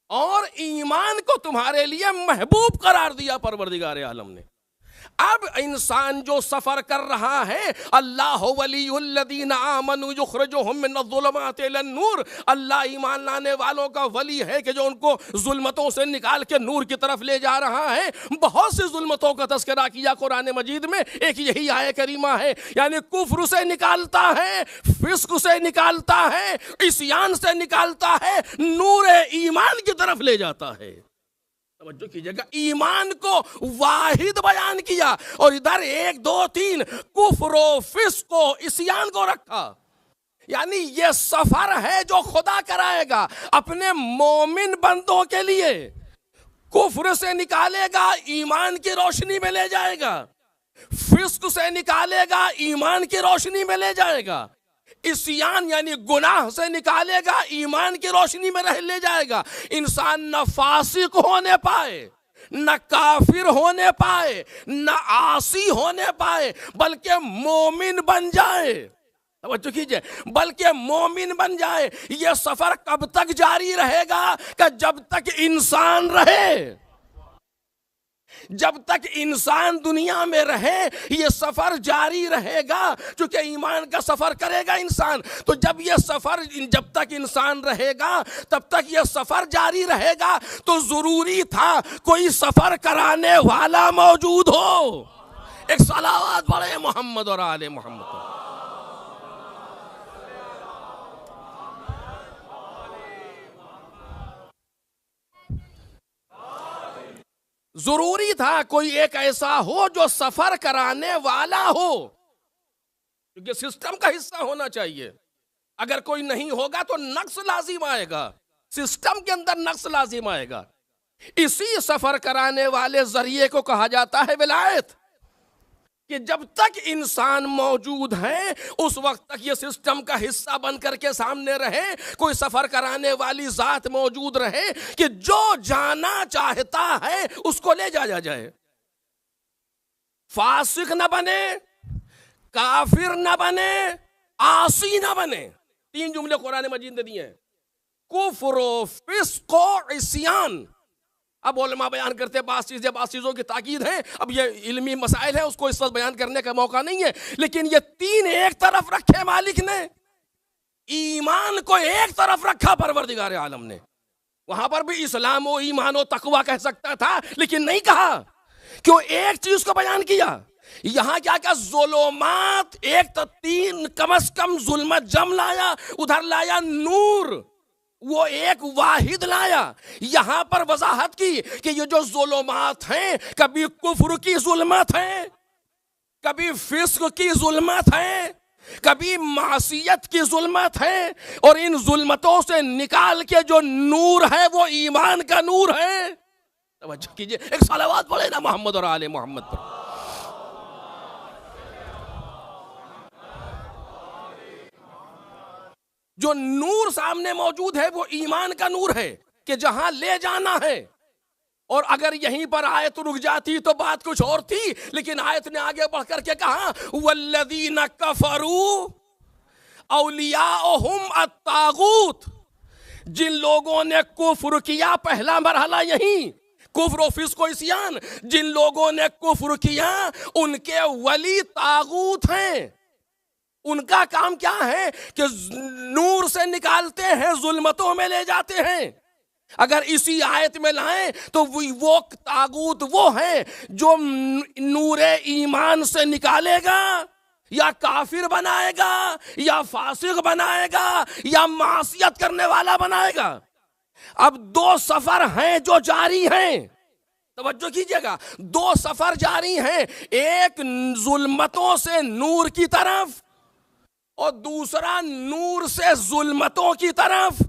اور ایمان کو تمہارے لیے محبوب قرار دیا پروردگار عالم نے۔ اب انسان جو سفر کر رہا ہے، اللہ ولی الذین آمنوا یخرجہم من الظلمات الی النور، اللہ ایمان لانے والوں کا ولی ہے کہ جو ان کو ظلمتوں سے نکال کے نور کی طرف لے جا رہا ہے۔ بہت سی ظلمتوں کا تذکرہ کیا قرآن مجید میں، ایک یہی آیت کریمہ ہے، یعنی کفر سے نکالتا ہے، فسق سے نکالتا ہے، عصیان سے نکالتا ہے، نور ایمان کی طرف لے جاتا ہے۔ توجہ کیجئے گا، ایمان کو واحد بیان کیا اور ادھر 1 2 3 کفر و فسق و عصیان کو رکھا۔ یعنی یہ سفر ہے جو خدا کرائے گا اپنے مومن بندوں کے لیے، کفر سے نکالے گا ایمان کی روشنی میں لے جائے گا، فسق سے نکالے گا ایمان کی روشنی میں لے جائے گا، عصیان یعنی گناہ سے نکالے گا ایمان کی روشنی میں لے جائے گا۔ انسان نہ فاسق ہونے پائے، نہ کافر ہونے پائے، نہ عاصی ہونے پائے، بلکہ مومن بن جائے۔ توجہ کیجئے، بلکہ مومن بن جائے۔ یہ سفر کب تک جاری رہے گا؟ کہ جب تک انسان رہے، جب تک انسان دنیا میں رہے یہ سفر جاری رہے گا، چونکہ ایمان کا سفر کرے گا انسان، تو جب تک انسان رہے گا تب تک یہ سفر جاری رہے گا، تو ضروری تھا کوئی سفر کرانے والا موجود ہو۔ ایک صلوات پڑھیں محمد اور آل محمد۔ ضروری تھا کوئی ایک ایسا ہو جو سفر کرانے والا ہو، کیونکہ سسٹم کا حصہ ہونا چاہیے۔ اگر کوئی نہیں ہوگا تو نقص لازم آئے گا، سسٹم کے اندر نقص لازم آئے گا۔ اسی سفر کرانے والے ذریعے کو کہا جاتا ہے ولایت، کہ جب تک انسان موجود ہے اس وقت تک یہ سسٹم کا حصہ بن کر کے سامنے رہے، کوئی سفر کرانے والی ذات موجود رہے کہ جو جانا چاہتا ہے اس کو لے جایا جائے، فاسق نہ بنے، کافر نہ بنے، عاصی نہ بنے۔ 3 جملے قرآن مجید نے دیے ہیں، کفر و فسق و عصیان۔ اب علماء بیان کرتے ہیں بعض چیزوں کی تاکید ہیں، اب یہ علمی مسائل ہیں، اس کو اس وقت بیان کرنے کا موقع نہیں ہے، لیکن یہ 3 ایک طرف رکھے مالک نے، ایمان کو ایک طرف رکھا پروردگار عالم نے۔ وہاں پر بھی اسلام و ایمان و تقوی کہہ سکتا تھا لیکن نہیں کہا، کیوں؟ ایک چیز کو بیان کیا۔ یہاں کیا کہ ظلمات، ایک تو 3 کم از کم ظلمت جم لایا، ادھر لایا نور، وہ ایک واحد لایا۔ یہاں پر وضاحت کی کہ یہ جو ظلمات ہیں، کبھی کفر کی ظلمت ہے، کبھی فسق کی ظلمت ہے، کبھی معصیت کی ظلمت ہے، اور ان ظلمتوں سے نکال کے جو نور ہے وہ ایمان کا نور ہے۔ توجہ کیجئے، ایک صلوات پڑھے نا محمد اور آل محمد پر۔ جو نور سامنے موجود ہے وہ ایمان کا نور ہے کہ جہاں لے جانا ہے۔ اور اگر یہیں پر آیت رک جاتی تو بات کچھ اور تھی، لیکن آیت نے آگے بڑھ کر کے کہا والذین کفروا اولیاؤہم الطاغوت، جن لوگوں نے کفر کیا، پہلا مرحلہ یہیں، کفر و فسق و عصیان، جن لوگوں نے کفر کیا ان کے ولی طاغوت ہیں۔ ان کا کام کیا ہے کہ نور سے نکالتے ہیں، ظلمتوں میں لے جاتے ہیں۔ اگر اسی آیت میں لائیں تو وہ طاغوت وہ ہیں جو نور ایمان سے نکالے گا، یا کافر بنائے گا، یا فاسق بنائے گا، یا معصیت کرنے والا بنائے گا۔ اب 2 سفر ہیں جو جاری ہیں، توجہ کیجئے گا، 2 سفر جاری ہیں، ایک ظلمتوں سے نور کی طرف اور دوسرا نور سے ظلمتوں کی طرف۔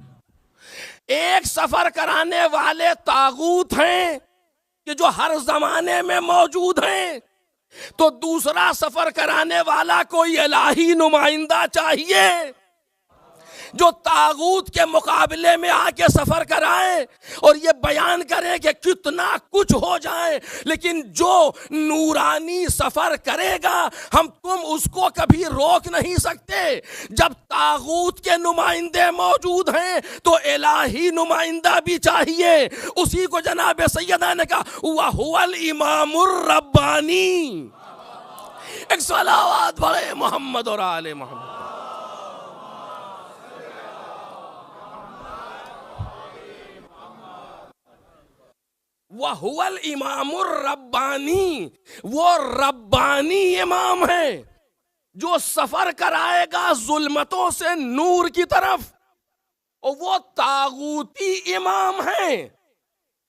ایک سفر کرانے والے طاغوت ہیں کہ جو ہر زمانے میں موجود ہیں، تو دوسرا سفر کرانے والا کوئی الہی نمائندہ چاہیے جو طاغوت کے مقابلے میں آ کے سفر کرائے اور یہ بیان کرے کہ کتنا کچھ ہو جائے، لیکن جو نورانی سفر کرے گا ہم تم اس کو کبھی روک نہیں سکتے۔ جب طاغوت کے نمائندے موجود ہیں تو الہی نمائندہ بھی چاہیے، اسی کو جناب سیدہ نے کہا وَهُوَ الْإِمَامُ الرَّبَّانِي۔ ایک صلوات پڑھے محمد اور آل محمد۔ وَهُوَ الْإِمَامُ الرَّبَّانِي، وہ ربانی امام ہے جو سفر کرائے گا ظلمتوں سے نور کی طرف، اور وہ طاغوتی امام ہیں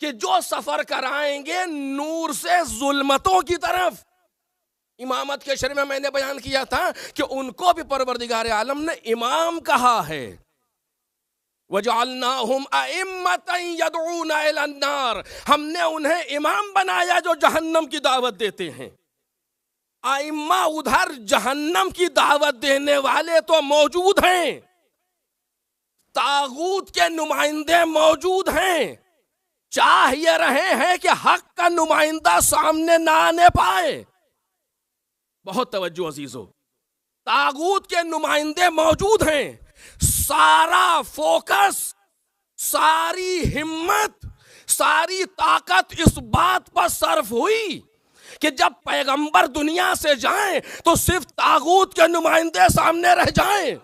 کہ جو سفر کرائیں گے نور سے ظلمتوں کی طرف۔ امامت کے شرح میں نے بیان کیا تھا کہ ان کو بھی پروردگار عالم نے امام کہا ہے۔ وَجَعَلْنَاهُمْ أَئِمَّةً يَدْعُونَ إِلَى النَّارِ، ہم نے انہیں امام بنایا جو جہنم کی دعوت دیتے ہیں۔ ائمہ ادھر جہنم کی دعوت دینے والے تو موجود ہیں، طاغوت کے نمائندے موجود ہیں، چاہ یہ رہے ہیں کہ حق کا نمائندہ سامنے نہ آنے پائے۔ بہت توجہ عزیزو، طاغوت کے نمائندے موجود ہیں، سارا فوکس، ساری ہمت، ساری طاقت اس بات پر صرف ہوئی کہ جب پیغمبر دنیا سے جائیں تو صرف طاغوت کے نمائندے سامنے رہ جائیں۔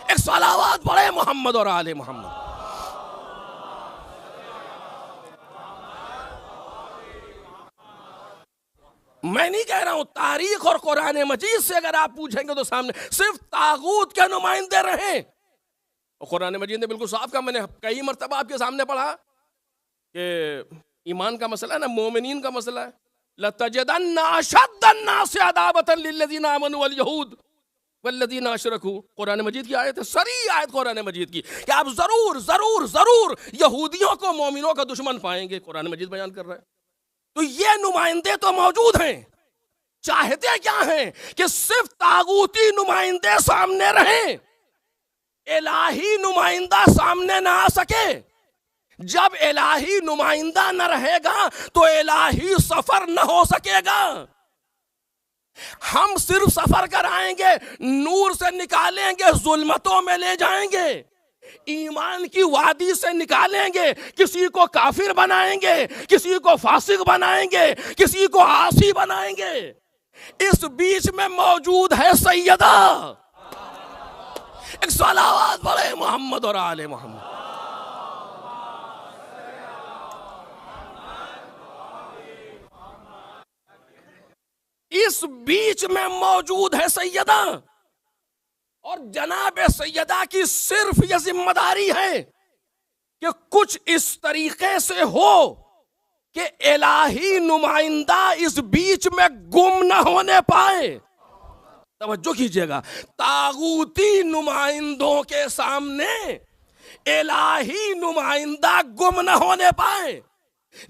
ایک صلوات پڑھے محمد اور آل محمد۔ میں نہیں کہہ رہا ہوں، تاریخ اور قرآن مجید سے اگر آپ پوچھیں گے تو سامنے صرف طاغوت کے نمائندے رہیں۔ اور قرآن مجید نے بالکل صاف کہا، میں نے کئی مرتبہ آپ کے سامنے پڑھا کہ ایمان کا مسئلہ ہے نا، مومنین کا مسئلہ ہے، لَتَجِدَنَّ أَشَدَّ النَّاسِ عَدَاوَةً لِلَّذِينَ آمَنُوا وَالْيَهُودِ وَالَّذِينَ أَشْرَكُوا۔ قرآن مجید کی آیت ہے، صریح آیت قرآن مجید کی، کہ آپ ضرور ضرور ضرور یہودیوں کو مومنوں کا دشمن پائیں گے۔ قرآن مجید بیان کر رہا ہے۔ تو یہ نمائندے تو موجود ہیں، چاہتے کیا ہیں کہ صرف طاغوتی نمائندے سامنے رہیں، الہی نمائندہ سامنے نہ آ سکے۔ جب الہی نمائندہ نہ رہے گا تو الہی سفر نہ ہو سکے گا۔ ہم صرف سفر کرائیں گے، نور سے نکالیں گے، ظلمتوں میں لے جائیں گے، ایمان کی وادی سے نکالیں گے، کسی کو کافر بنائیں گے، کسی کو فاسق بنائیں گے، کسی کو عاصی بنائیں گے۔ اس بیچ میں موجود ہے سیدہ۔ ایک صلوات پڑھے محمد اور آل محمد۔ اس بیچ میں موجود ہے سیدہ، اور جناب سیدہ کی صرف یہ ذمہ داری ہے کہ کچھ اس طریقے سے ہو کہ الہی نمائندہ اس بیچ میں گم نہ ہونے پائے۔ توجہ کیجئے گا، طاغوتی نمائندوں کے سامنے الہی نمائندہ گم نہ ہونے پائے۔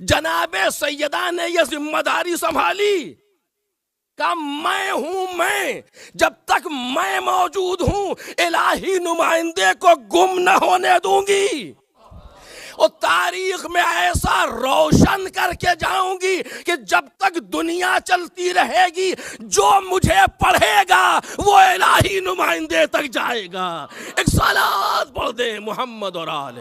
جناب سیدہ نے یہ ذمہ داری سنبھالی کہ میں ہوں، میں جب تک میں موجود ہوں الہی نمائندے کو گم نہ ہونے دوں گی، اور تاریخ میں ایسا روشن کر کے جاؤں گی کہ جب تک دنیا چلتی رہے گی جو مجھے پڑھے گا وہ الہی نمائندے تک جائے گا۔ ایک صلوات پڑھ دے محمد اور آل۔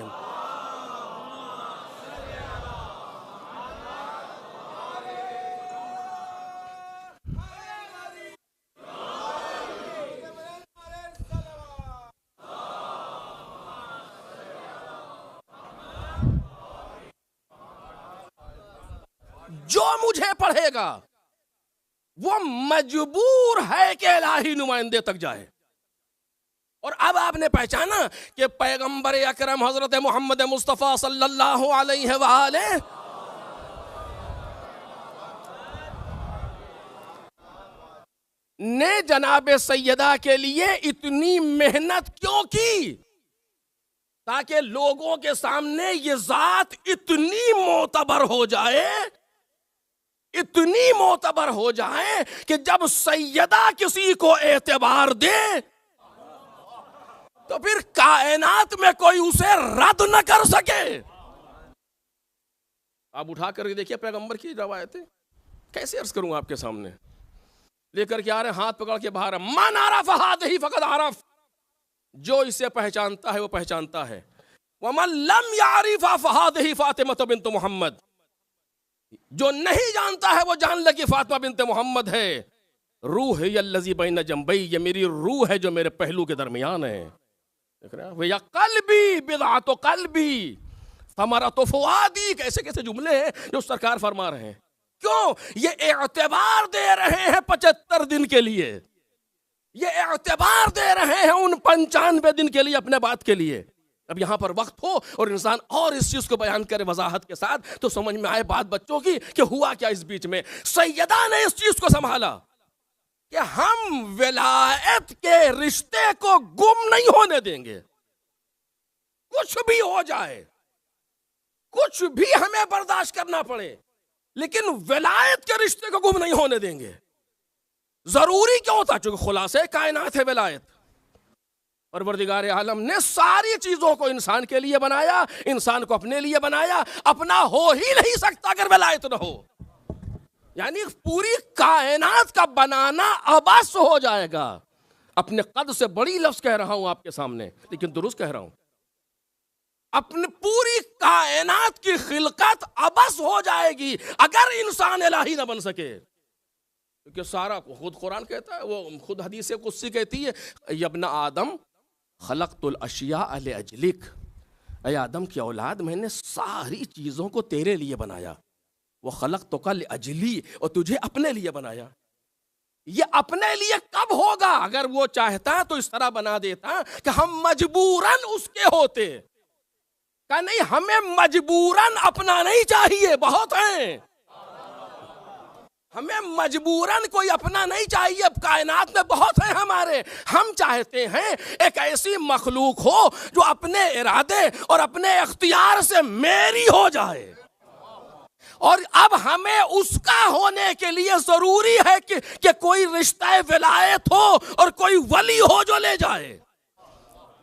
جو مجھے پڑھے گا وہ مجبور ہے کہ الہی نمائندے تک جائے۔ اور اب آپ نے پہچانا کہ پیغمبر اکرم حضرت محمد مصطفیٰ صلی اللہ علیہ وآلہ نے جناب سیدہ کے لیے اتنی محنت کیوں کی، تاکہ لوگوں کے سامنے یہ ذات اتنی معتبر ہو جائے، اتنی معتبر ہو جائے کہ جب سیدہ کسی کو اعتبار دے تو پھر کائنات میں کوئی اسے رد نہ کر سکے. آپ اٹھا کر کے دیکھیے پیغمبر کی روایتیں، کیسے عرض کروں آپ کے سامنے، لے کر کے آ رہے ہیں، ہاتھ پکڑ کے باہر، من عرف ہذہ فقد عرف، جو اسے پہچانتا ہے وہ پہچانتا ہے، ومن لم یعرف فہذہ فاطمہ بنت محمد، جو نہیں جانتا ہے وہ جان لے کہ فاطمہ بنت محمد ہے. روح ہی الذی بین جنبی، یہ میری روح ہے جو میرے پہلو کے درمیان ہے. دیکھ رہے ہیں، یا قلبی بضعۃ قلبی ثمرۃ فؤادی، کیسے کیسے جملے ہیں جو سرکار فرما رہے ہیں. کیوں؟ یہ اعتبار دے رہے ہیں 75 دن کے لیے، یہ اعتبار دے رہے ہیں ان 95 دن کے لیے اپنے بات کے لیے. اب یہاں پر وقت ہو اور انسان اور اس چیز کو بیان کرے وضاحت کے ساتھ تو سمجھ میں آئے بات بچوں کی کہ ہوا کیا اس بیچ میں. سیدہ نے اس چیز کو سنبھالا کہ ہم ولایت کے رشتے کو گم نہیں ہونے دیں گے، کچھ بھی ہو جائے، کچھ بھی ہمیں برداشت کرنا پڑے، لیکن ولایت کے رشتے کو گم نہیں ہونے دیں گے. ضروری کیوں ہوتا؟ چونکہ خلاصے کائنات ہے ولایت. پروردگار عالم نے ساری چیزوں کو انسان کے لیے بنایا، انسان کو اپنے لیے بنایا، اپنا ہو ہی نہیں سکتا اگر ولایت نہ ہو. یعنی پوری کائنات کا بنانا عبث ہو جائے گا. اپنے قد سے بڑی لفظ کہہ رہا ہوں آپ کے سامنے، لیکن درست کہہ رہا ہوں. اپنی پوری کائنات کی خلقت عبث ہو جائے گی اگر انسان الہی نہ بن سکے. کیونکہ سارا خود قرآن کہتا ہے، وہ خود حدیث قدسی کہتی ہے، یا ابن آدم خلقت الاشیاء لاجلک، اے آدم کی اولاد میں نے ساری چیزوں کو تیرے لیے بنایا. وہ خلقتک لاجلی، اور تجھے اپنے لیے بنایا. یہ اپنے لیے کب ہوگا؟ اگر وہ چاہتا تو اس طرح بنا دیتا کہ ہم مجبوراً اس کے ہوتے. کہ نہیں، ہمیں مجبوراً اپنا نہیں چاہیے، بہت ہیں. ہمیں مجبوراً کوئی اپنا نہیں چاہیے، اب کائنات میں بہت ہیں ہمارے. ہم چاہتے ہیں ایک ایسی مخلوق ہو جو اپنے ارادے اور اپنے اختیار سے میری ہو جائے. اور اب ہمیں اس کا ہونے کے لیے ضروری ہے کہ کوئی رشتہ ولایت ہو اور کوئی ولی ہو جو لے جائے.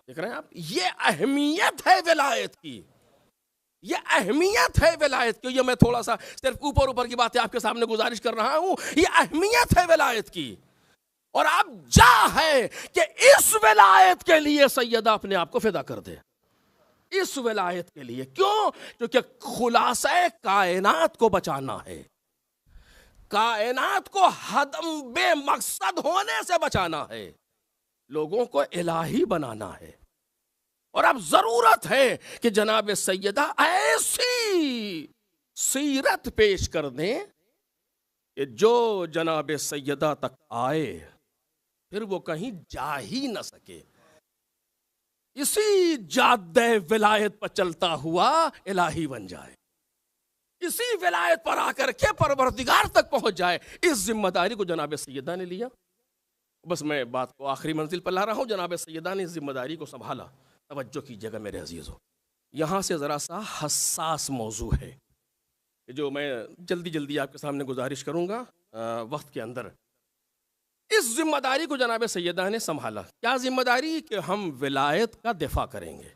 دیکھ رہے ہیں آپ، یہ اہمیت ہے ولایت کی، یہ اہمیت ہے ولایت کی. یہ میں تھوڑا سا صرف اوپر کی باتیں آپ کے سامنے گزارش کر رہا ہوں. یہ اہمیت ہے ولایت کی. اور اب جا ہے کہ اس ولایت کے لیے سیدہ اپنے آپ کو فدا کر دے، اس ولایت کے لیے. کیوں؟ کیونکہ خلاصہ کائنات کو بچانا ہے، کائنات کو ہدم بے مقصد ہونے سے بچانا ہے، لوگوں کو الہی بنانا ہے. اور اب ضرورت ہے کہ جناب سیدہ ایسی سیرت پیش کر دیں کہ جو جناب سیدہ تک آئے پھر وہ کہیں جا ہی نہ سکے. اسی جادہ ولایت پر چلتا ہوا الہی بن جائے، اسی ولایت پر آ کر کے پروردگار تک پہنچ جائے. اس ذمہ داری کو جناب سیدہ نے لیا. بس میں بات کو آخری منزل پر لا رہا ہوں. جناب سیدہ نے اس ذمہ داری کو سنبھالا. توجہ کیجیے گا میرے عزیزو، یہاں سے ذرا سا حساس موضوع ہے جو میں جلدی آپ کے سامنے گزارش کروں گا وقت کے اندر. اس ذمہ داری کو جناب سیدہ نے سنبھالا. کیا ذمہ داری؟ کہ ہم ولایت کا دفاع کریں گے.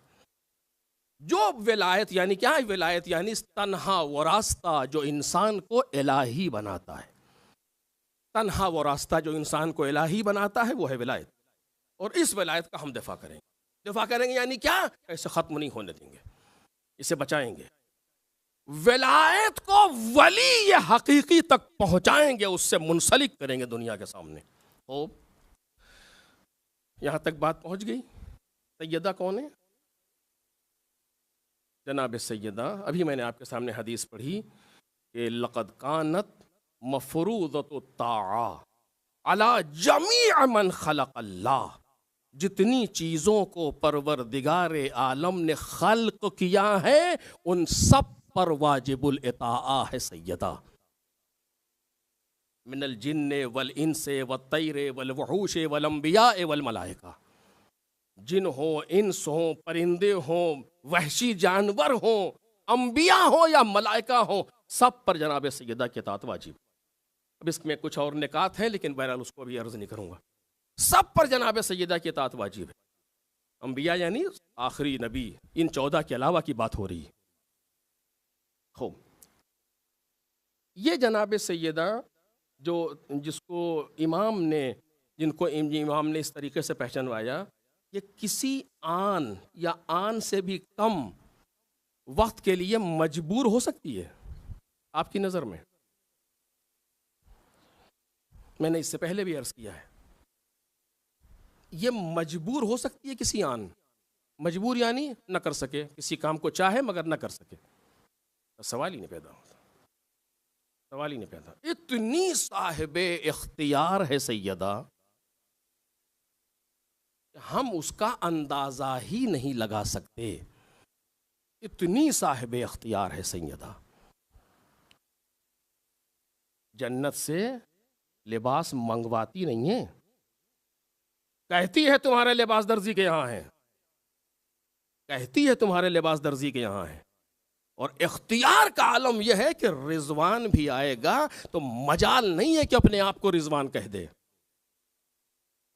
جو ولایت یعنی کیا ہے؟ ولایت یعنی تنہا وہ راستہ جو انسان کو الہی بناتا ہے. تنہا وہ راستہ جو انسان کو الہی بناتا ہے وہ ہے ولایت. اور اس ولایت کا ہم دفاع کریں گے. دفاع کریں گے یعنی کیا؟ اسے ختم نہیں ہونے دیں گے، اسے بچائیں گے. ولایت کو ولی یہ حقیقی تک پہنچائیں گے، اس سے منسلک کریں گے دنیا کے سامنے. یہاں تک بات پہنچ گئی. سیدہ کون ہے؟ جناب سیدہ، ابھی میں نے آپ کے سامنے حدیث پڑھی کہ لقد کانت مفروضۃ الطاعہ علی جمیع من خلق اللہ. جتنی چیزوں کو پروردگار عالم نے خلق کیا ہے ان سب پر واجب الاطاعہ ہے سیدہ. من الجن والانس والطیر والوحوش والانبیاء والملائکہ. جن ہوں، انس ہوں، پرندے ہوں، وحشی جانور ہوں، انبیاء ہوں یا ملائکہ ہوں، سب پر جناب سیدہ کی اطاعت واجب. اب اس میں کچھ اور نکات ہیں لیکن بہرحال اس کو بھی عرض نہیں کروں گا. سب پر جناب سیدہ کی اطاعت واجب ہے. انبیاء یعنی آخری نبی، ان 14 کے علاوہ کی بات ہو رہی ہے. خوب، یہ جناب سیدہ جو جس کو امام نے اس طریقے سے پہچانوایا، یہ کسی آن یا آن سے بھی کم وقت کے لیے مجبور ہو سکتی ہے آپ کی نظر میں؟ میں نے اس سے پہلے بھی عرض کیا ہے، یہ مجبور ہو سکتی ہے کسی آن. مجبور یعنی نہ کر سکے کسی کام کو، چاہے مگر نہ کر سکے. سوال ہی نہیں پیدا ہوتا، سوال ہی نہیں پیدا. اتنی صاحب اختیار ہے سیدہ، ہم اس کا اندازہ ہی نہیں لگا سکتے. اتنی صاحب اختیار ہے سیدہ. جنت سے لباس منگواتی نہیں ہے، کہتی ہے تمہارے لباس درزی کے یہاں ہیں، کہتی ہے تمہارے لباس درزی کے یہاں ہیں. اور اختیار کا عالم یہ ہے کہ رضوان بھی آئے گا تو مجال نہیں ہے کہ اپنے آپ کو رضوان کہہ دے.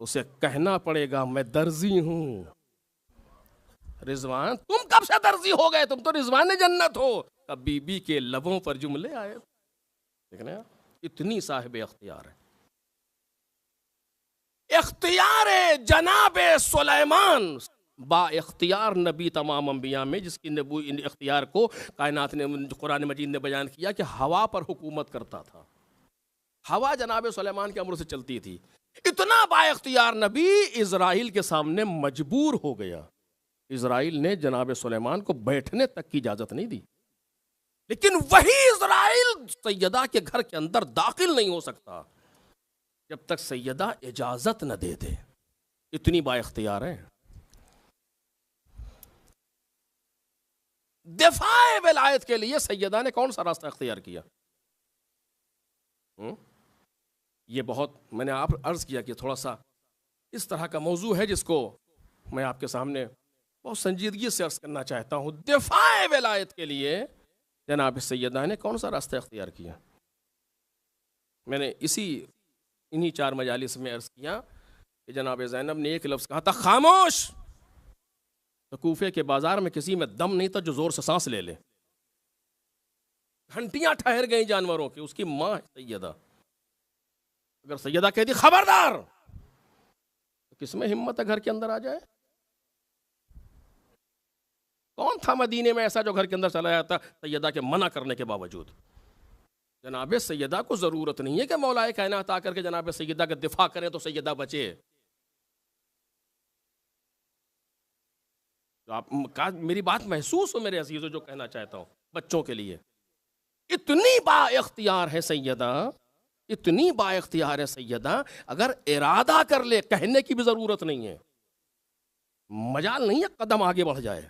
اسے کہنا پڑے گا میں درزی ہوں. رضوان، تم کب سے درزی ہو گئے؟ تم تو رضوان جنت ہو. اب بی بی کے لبوں پر جملے آئے. دیکھنا، اتنی صاحب اختیار ہے. اختیار جناب سلیمان، با اختیار نبی تمام انبیاء میں، جس کی اختیار کو کائنات نے، قرآن مجید نے بیان کیا کہ ہوا پر حکومت کرتا تھا. ہوا جناب سلیمان کے امر سے چلتی تھی. اتنا با اختیار نبی اسرائیل کے سامنے مجبور ہو گیا. اسرائیل نے جناب سلیمان کو بیٹھنے تک کی اجازت نہیں دی، لیکن وہی اسرائیل سیدہ کے گھر کے اندر داخل نہیں ہو سکتا جب تک سیدہ اجازت نہ دے دے. اتنی با اختیار ہے. دفاع ولایت کے لیے سیدہ نے کون سا راستہ اختیار کیا؟ یہ بہت، میں نے آپ عرض کیا کہ تھوڑا سا اس طرح کا موضوع ہے جس کو میں آپ کے سامنے بہت سنجیدگی سے عرض کرنا چاہتا ہوں. دفاع ولایت کے لیے جناب سیدہ نے کون سا راستہ اختیار کیا؟ میں نے انہی 4 مجالس میں عرض کیا کہ جناب زینب نے ایک لفظ کہا تھا، خاموش. تو کوفے کے بازار میں کسی میں دم نہیں تھا جو زور سے سانس لے لے. گھنٹیاں ٹھہر گئیں جانوروں کی. اس کی ماں ہے سیدہ. اگر سیدہ کہہ دی خبردار، تو کس میں ہمت ہے گھر کے اندر آ جائے؟ کون تھا مدینے میں ایسا جو گھر کے اندر چلا جاتا سیدہ کے منع کرنے کے باوجود؟ جناب سیدہ کو ضرورت نہیں ہے کہ مولا کائنات آ کر کے جناب سیدہ کا دفاع کریں تو سیدہ بچے. تو آپ میری بات محسوس ہو میرے عزیزوں، جو کہنا چاہتا ہوں بچوں کے لیے. اتنی با اختیار ہے سیدہ، اتنی با اختیار ہے سیدہ، اگر ارادہ کر لے کہنے کی بھی ضرورت نہیں ہے. مجال نہیں ہے قدم آگے بڑھ جائے.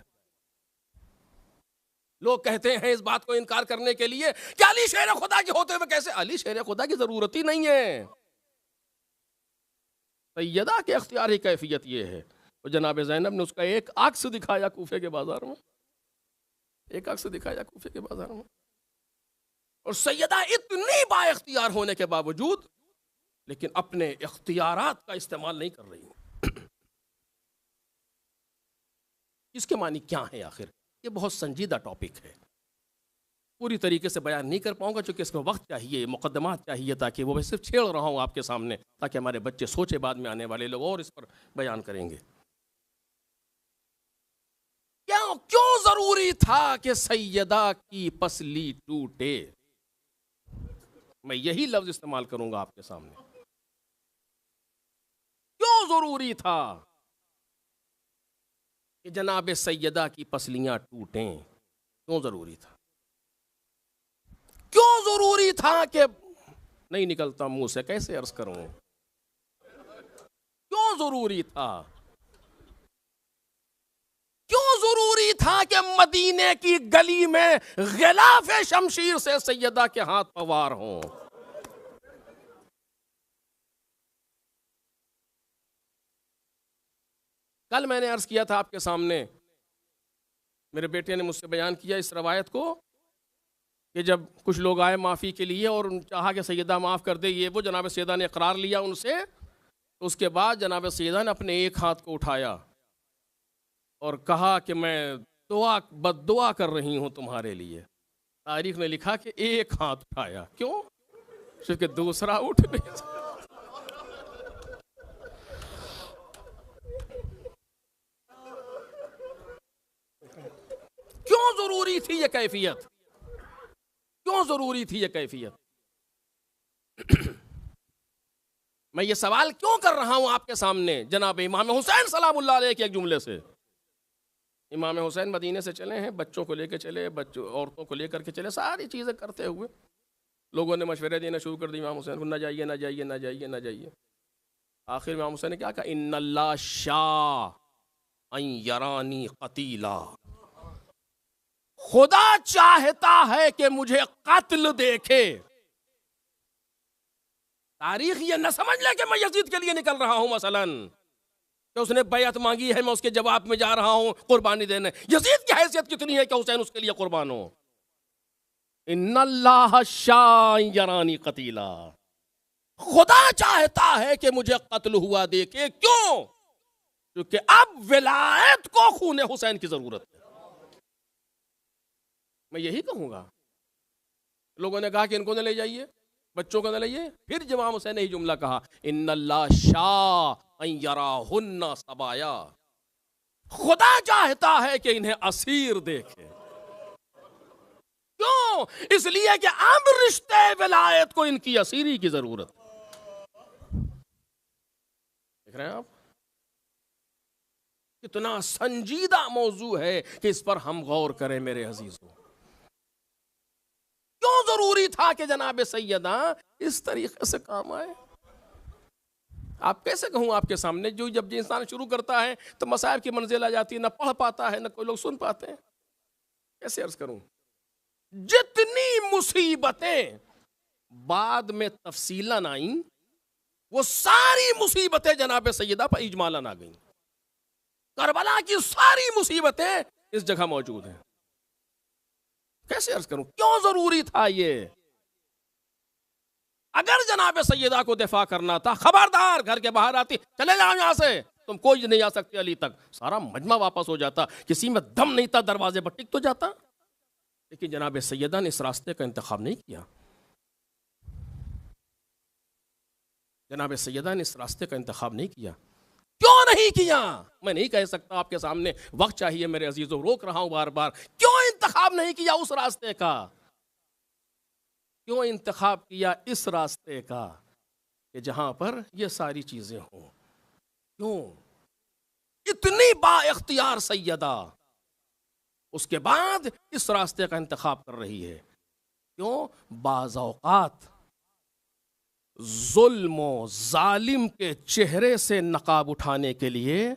لوگ کہتے ہیں اس بات کو انکار کرنے کے لیے کہ علی شیر خدا کے ہوتے ہوئے کیسے؟ علی شیر خدا کی ضرورت ہی نہیں ہے. سیدہ کے اختیار کی کیفیت یہ ہے. اور جناب زینب نے اس کا ایک عکس دکھایا کوفے کے بازار میں، ایک عکس دکھایا کوفے کے بازار میں. اور سیدہ اتنی با اختیار ہونے کے باوجود لیکن اپنے اختیارات کا استعمال نہیں کر رہی ہیں. اس کے معنی کیا ہے آخر؟ یہ بہت سنجیدہ ٹاپک ہے، پوری طریقے سے بیان نہیں کر پاؤں گا چونکہ اس میں وقت چاہیے، مقدمات چاہیے، تاکہ وہ میں صرف چھیڑ رہا ہوں آپ کے سامنے تاکہ ہمارے بچے سوچے، بعد میں آنے والے لوگ اور اس پر بیان کریں گے. کیوں ضروری تھا کہ سیدہ کی پسلی ٹوٹے؟ میں یہی لفظ استعمال کروں گا آپ کے سامنے. کیوں ضروری تھا کہ جناب سیدہ کی پسلیاں ٹوٹیں؟ کیوں ضروری تھا؟ کیوں ضروری تھا کہ نہیں نکلتا منہ سے، کیسے عرض کروں؟ کیوں ضروری تھا؟ کیوں ضروری تھا کہ مدینے کی گلی میں غلاف شمشیر سے سیدہ کے ہاتھ پوار ہوں؟ کل میں نے عرض کیا تھا آپ کے سامنے، میرے بیٹے نے مجھ سے بیان کیا اس روایت کو کہ جب کچھ لوگ آئے معافی کے لیے اور چاہا کہ سیدہ معاف کر دے، یہ وہ جناب سیدہ نے اقرار لیا ان سے. تو اس کے بعد جناب سیدہ نے اپنے ایک ہاتھ کو اٹھایا اور کہا کہ میں بد دعا کر رہی ہوں تمہارے لیے. تاریخ نے لکھا کہ ایک ہاتھ اٹھایا. کیوں؟ کہ دوسرا اٹھ نہیں سکتا. کیوں ضروری تھی یہ کیفیت؟ کیوں ضروری تھی یہ کیفیت؟ میں یہ سوال کیوں کر رہا ہوں آپ کے سامنے جناب امام حسین سلام اللہ علیہ کے ایک جملے سے. امام حسین مدینے سے چلے ہیں، بچوں کو لے کے چلے، عورتوں کو لے کر کے چلے، ساری چیزیں کرتے ہوئے لوگوں نے مشورے دینا شروع کر دی امام حسین کو، نہ جائیے نہ جائیے نہ جائیے نہ جائیے. آخر امام حسین نے کیا کہا؟ ان اللہ شاء ان یرانی قتیلا. خدا چاہتا ہے کہ مجھے قتل دیکھے. تاریخ یہ نہ سمجھ لے کہ میں یزید کے لیے نکل رہا ہوں، مثلاً کہ اس نے بیعت مانگی ہے، میں اس کے جواب میں جا رہا ہوں قربانی دینے. یزید کی حیثیت کتنی ہے کہ حسین اس کے لیے قربان ہو؟ ان اللہ شاء یرانی قتیلا. خدا چاہتا ہے کہ مجھے قتل ہوا دیکھے. کیوں؟ کیونکہ اب ولایت کو خون حسین کی ضرورت ہے. میں یہی کہوں گا. لوگوں نے کہا کہ ان کو نہ لے جائیے، بچوں کو نہ لائیے. پھر امام حسین نے ہی جملہ کہا، ان اللہ شاء ان یراہن سبایا. خدا چاہتا ہے کہ انہیں اسیر دیکھے. کیوں؟ اس لیے کہ اب رشتے ولایت کو ان کی اسیری کی ضرورت. دیکھ رہے ہیں آپ کتنا سنجیدہ موضوع ہے کہ اس پر ہم غور کریں میرے عزیزوں. کیوں ضروری تھا کہ جناب سیدہ اس طریقے سے کام آئے؟ آپ کیسے کہوں آپ کے سامنے، جو جب انسان شروع کرتا ہے تو مصائب کی منزل آ جاتی ہے، نہ پڑھ پاتا ہے، نہ کوئی لوگ سن پاتے ہیں. کیسے عرض کروں؟ جتنی مصیبتیں بعد میں تفصیلاً آئیں، وہ ساری مصیبتیں جناب سیدہ پر اجمالاً آ گئیں. کربلا کی ساری مصیبتیں اس جگہ موجود ہیں. کیسے عرض کروں کیوں ضروری تھا یہ؟ اگر جناب سیدہ کو دفاع کرنا تھا، خبردار گھر کے باہر آتی، چلے جاؤ یہاں سے، تم کوئی نہیں آ سکتے علی تک. سارا مجمع واپس ہو جاتا، کسی میں دم نہیں تھا دروازے پر ٹک تو جاتا. لیکن جناب سیدہ نے اس راستے کا انتخاب نہیں کیا. جناب سیدہ نے اس راستے کا انتخاب نہیں کیا. کیوں نہیں کیا؟ میں نہیں کہہ سکتا آپ کے سامنے، وقت چاہیے میرے عزیزوں، روک رہا ہوں بار بار. کیوں انتخاب نہیں کیا اس راستے کا؟ کیوں انتخاب کیا اس راستے کا کہ جہاں پر یہ ساری چیزیں ہوں؟ کیوں اتنی با اختیار سیدہ اس کے بعد اس راستے کا انتخاب کر رہی ہے؟ کیوں؟ بعض اوقات ظلم و ظالم کے چہرے سے نقاب اٹھانے کے لیے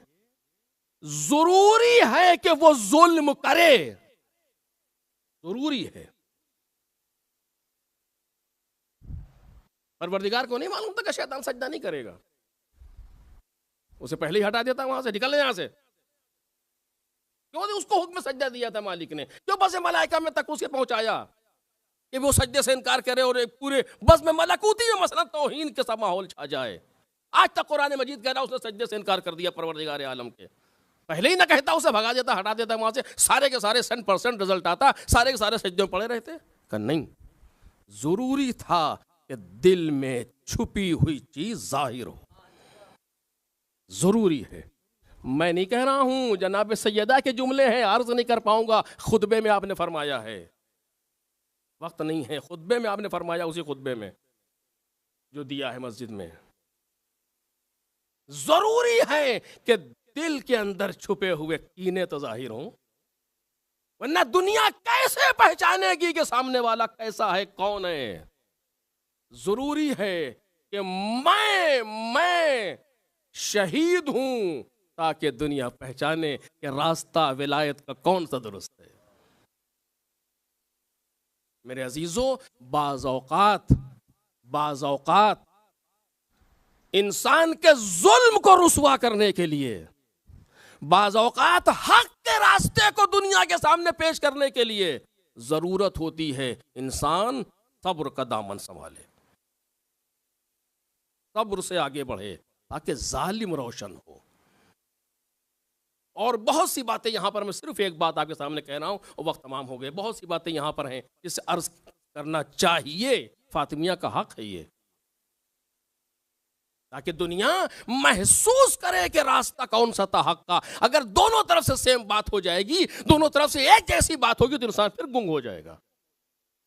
ضروری ہے کہ وہ ظلم کرے. ضروری ہے. پروردگار کو نہیں معلوم تھا کہ شیطان سجدہ نہیں کرے گا؟ اسے پہلے ہی ہٹا دیتا وہاں سے، نکل یہاں سے. کیوں نہیں اس کو حکم سجدہ دیا تھا مالک نے؟ کیوں بس ملائکہ میں تک اسے پہنچایا کہ وہ سجدے سے انکار کرے اور ایک پورے بس میں ملکوتی میں مثلا توہین کے سا ماحول چھا جائے؟ آج تک قرآن مجید کہہ رہا اس نے سجدے سے انکار کر دیا پروردگار عالم کے. پہلے ہی نہ کہتا، اسے بھگا دیتا، ہٹا دیتا وہاں سے، سارے کے سارے 100% رزلٹ آتا، سارے کے سارے سجدے میں پڑے رہتے. کہ نہیں، ضروری تھا کہ دل میں چھپی ہوئی چیز ظاہر ہو. ضروری ہے. میں نہیں کہہ رہا ہوں، جناب سیدہ کے جملے ہیں، عرض نہیں کر پاؤں گا. خطبے میں آپ نے فرمایا ہے، وقت نہیں ہے، خطبے میں آپ نے فرمایا، اسی خطبے میں جو دیا ہے مسجد میں. ضروری ہے کہ دل کے اندر چھپے ہوئے کینے تو ظاہر ہوں، ورنہ دنیا کیسے پہچانے گی کہ سامنے والا کیسا ہے، کون ہے؟ ضروری ہے کہ میں شہید ہوں تاکہ دنیا پہچانے کہ راستہ ولایت کا کون سا درست ہے. میرے عزیزوں، بعض اوقات انسان کے ظلم کو رسوا کرنے کے لیے، بعض اوقات حق کے راستے کو دنیا کے سامنے پیش کرنے کے لیے ضرورت ہوتی ہے انسان صبر کا دامن سنبھالے، صبر سے آگے بڑھے تاکہ ظالم روشن ہو. اور بہت سی باتیں یہاں پر، میں صرف ایک بات آپ کے سامنے کہہ رہا ہوں اور وقت تمام ہو گئے. بہت سی باتیں یہاں پر ہیں جس سے عرض کرنا چاہیے. فاطمیہ کا حق ہے یہ، تاکہ دنیا محسوس کرے کہ راستہ کون سا تھا حق کا. اگر دونوں طرف سے سیم بات ہو جائے گی، دونوں طرف سے ایک جیسی بات ہوگی، تو انسان پھر گنگ ہو جائے گا.